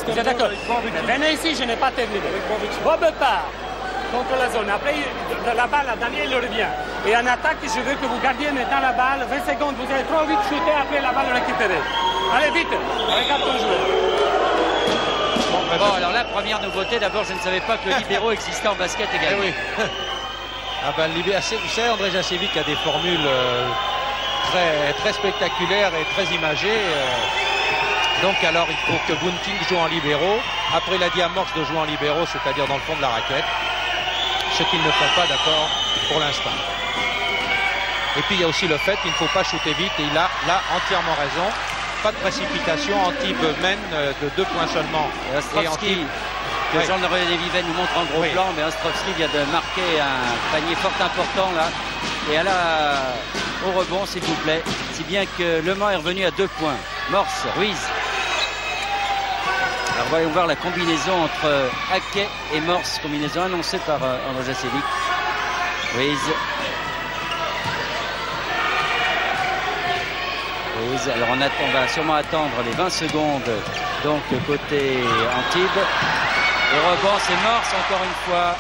A: Vous êtes d'accord? Venez ici, je n'ai pas terminé. Bob part contre la zone. Après, la balle à Daniel revient. Et en attaque, je veux que vous gardiez maintenant la balle. 20 secondes, vous allez trop vite shooter, après la balle récupérée. Allez, vite, regarde ton joueur.
B: Bon, alors la première nouveauté, d'abord, je ne savais pas que le libéraux existait en basket également.
C: Oui. Ah ben, vous savez, André Jacevic a des formules très spectaculaires et très imagées. Donc alors, il faut que Bunting joue en libéraux. Après, il a dit à Morse de jouer en libéraux, c'est-à-dire dans le fond de la raquette. Ce qu'ils ne font pas, d'accord, pour l'instant. Et puis, il y a aussi le fait qu'il ne faut pas shooter vite. Et il a là entièrement raison. Pas de précipitation. Antibes mène de 2 points seulement.
B: Et Antibes, que Jean-René Vivet nous montre en gros plan, mais Ostrovski vient de marquer un panier fort important là. Et au rebond, s'il vous plaît. Si bien que Le Mans est revenu à 2 points. Morse, Ruiz. Alors voyons voir la combinaison entre Hackett et Morse, combinaison annoncée par André Jacevic. Ruiz. Alors on va sûrement attendre les 20 secondes donc côté Antibes. Le rebond, c'est Morse encore une fois.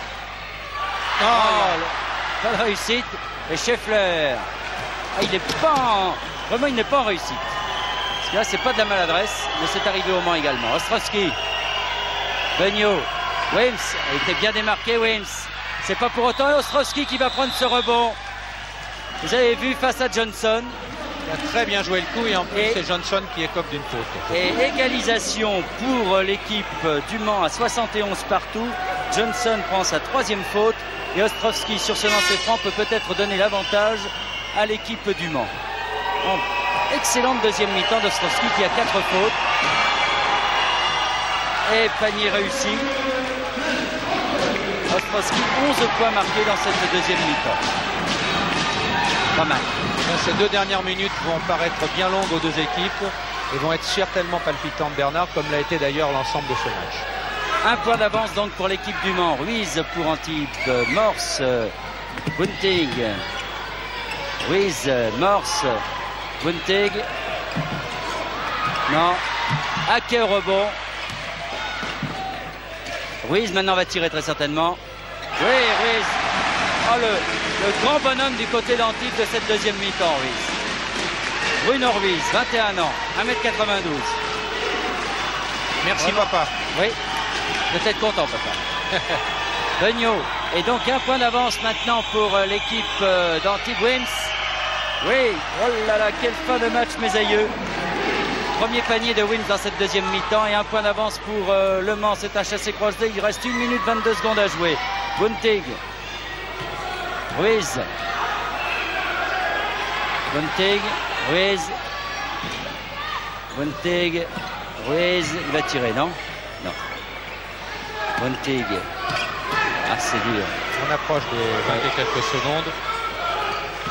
B: Pas de réussite. Et Scheffler. Il n'est pas vraiment, il n'est pas en réussite. Parce que là, c'est pas de la maladresse, mais c'est arrivé au Mans également. Ostrovski. Beugnot. Wims. Il était bien démarqué, Wims. C'est pas pour autant Ostrovski qui va prendre ce rebond. Vous avez vu face à Johnson.
C: Il a très bien joué le coup et en plus c'est Johnson qui écope d'une faute.
B: Et égalisation pour l'équipe du Mans à 71 partout. Johnson prend sa 3e faute et Ostrovski sur ce lancer franc peut peut-être donner l'avantage à l'équipe du Mans. Excellente deuxième mi-temps d'Ostrovski qui a 4 fautes. Et panier réussi. Ostrovski, 11 points marqués dans cette deuxième mi-temps. Pas mal.
C: Ces 2 dernières minutes vont paraître bien longues aux 2 équipes. et vont être certainement palpitantes, Bernard, comme l'a été d'ailleurs l'ensemble de ce match.
B: Un point d'avance donc pour l'équipe du Mans. Ruiz pour Antibes, Morse, Bunting. Ruiz, Morse, Bunting. Non. Haquet au rebond. Ruiz maintenant va tirer très certainement. Oui, Ruiz. Oh, le grand bonhomme du côté d'Antibes de cette deuxième mi-temps, Ruiz. Bruno Ruiz, 21 ans, 1m92.
C: Merci, papa.
B: Oui, peut-être content, papa. Beugnot. Et donc un point d'avance maintenant pour l'équipe d'Antibes. Wims. Oui, oh là là, quelle fin de match, mes aïeux. Premier panier de Wims dans cette deuxième mi-temps et un point d'avance pour Le Mans. C'est un chassé-croisé. Il reste 1 minute 22 secondes à jouer. Bunting. Ruiz. Bunting. Ruiz. Bunting. Ruiz. Il va tirer, non? Non. Bunting. Ah, c'est dur.
C: On approche de 20 et quelques secondes.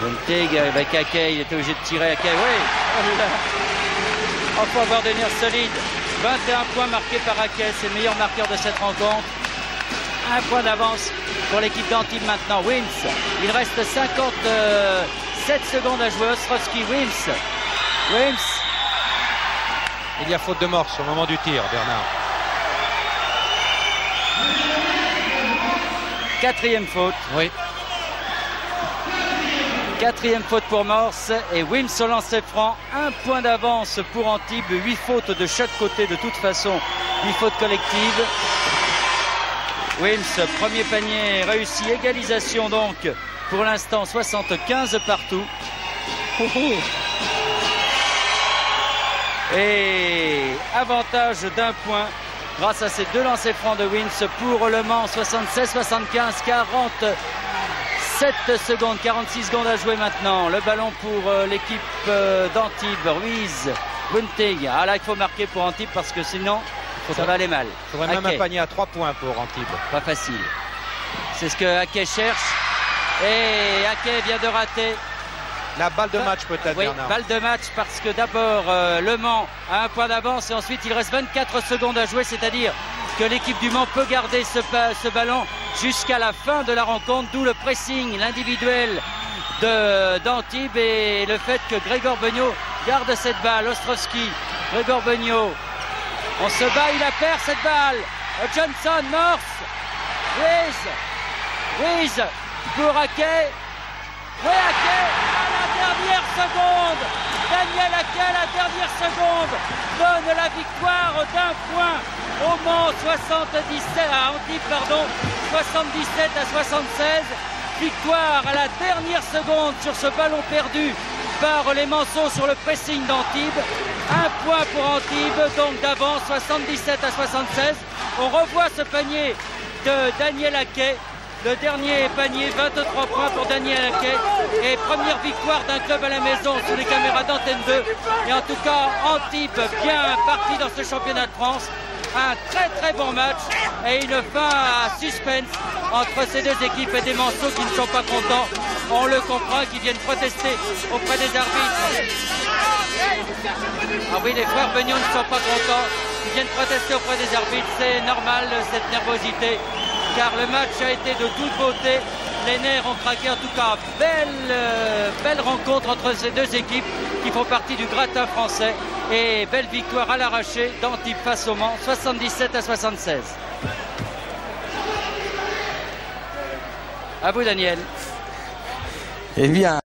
B: Bunting avec Haquet. Il était obligé de tirer. Haquet, oui. Oh là. Il faut avoir des nerfs solides. 21 points marqués par Haquet. C'est le meilleur marqueur de cette rencontre. Un point d'avance pour l'équipe d'Antibes maintenant. Wims. Il reste 57 secondes à jouer. Ostrowski, Wims. Wims.
C: Il y a faute de Morse au moment du tir, Bernard.
B: Quatrième faute.
C: Oui.
B: Quatrième faute pour Morse et Wims au lancer franc. Un point d'avance pour Antibes. 8 fautes de chaque côté de toute façon. 8 fautes collectives. Wims, premier panier réussi. Égalisation donc pour l'instant 75 partout. Et avantage d'un point grâce à ces 2 lancers francs de Wims pour Le Mans. 76-75, 47 secondes, 46 secondes à jouer maintenant. Le ballon pour l'équipe d'Antibes. Ruiz, Bunting. Ah là, il faut marquer pour Antibes parce que sinon, ça va aller mal.
C: Il faudrait même un panier à 3 points pour Antibes.
B: Pas facile. C'est ce que Haquet cherche. Et Haquet vient de rater.
C: La balle de match peut-être,
B: oui,
C: Bernard.
B: balle de match parce que d'abord Le Mans a un point d'avance et ensuite il reste 24 secondes à jouer, c'est-à-dire que l'équipe du Mans peut garder ce ballon jusqu'à la fin de la rencontre, d'où le pressing, l'individuel d'Antibes et le fait que Grégor Beugnot garde cette balle. Ostrowski, Grégor Beugnot, on se bat, il la perd cette balle. Johnson, Morse, Ruiz pour Haquet. Oui, Haquet à la dernière seconde. Daniel Haquet à la dernière seconde donne la victoire d'un point au Mans 77 à Antibes, pardon, 77 à 76. Victoire à la dernière seconde sur ce ballon perdu par les Manceaux sur le pressing d'Antibes. Un point pour Antibes, donc d'avance 77 à 76. On revoit ce panier de Daniel Haquet. Le dernier panier, 23 points pour Daniel Haquet. Et première victoire d'un club à la maison sous les caméras d'Antenne 2. Et en tout cas, Antibes bien parti dans ce championnat de France. Un très très bon match et une fin à suspense entre ces deux équipes et des Manceaux qui ne sont pas contents. On le comprend, qui viennent protester auprès des arbitres. Ah oui, les frères Beugnot ne sont pas contents. Ils viennent protester auprès des arbitres. C'est normal cette nervosité, car le match a été de toute beauté. Les nerfs ont craqué. En tout cas, belle rencontre entre ces deux équipes qui font partie du gratin français. Et belle victoire à l'arraché d'Antibes face au Mans, 77 à 76. À vous, Daniel.
G: Eh bien.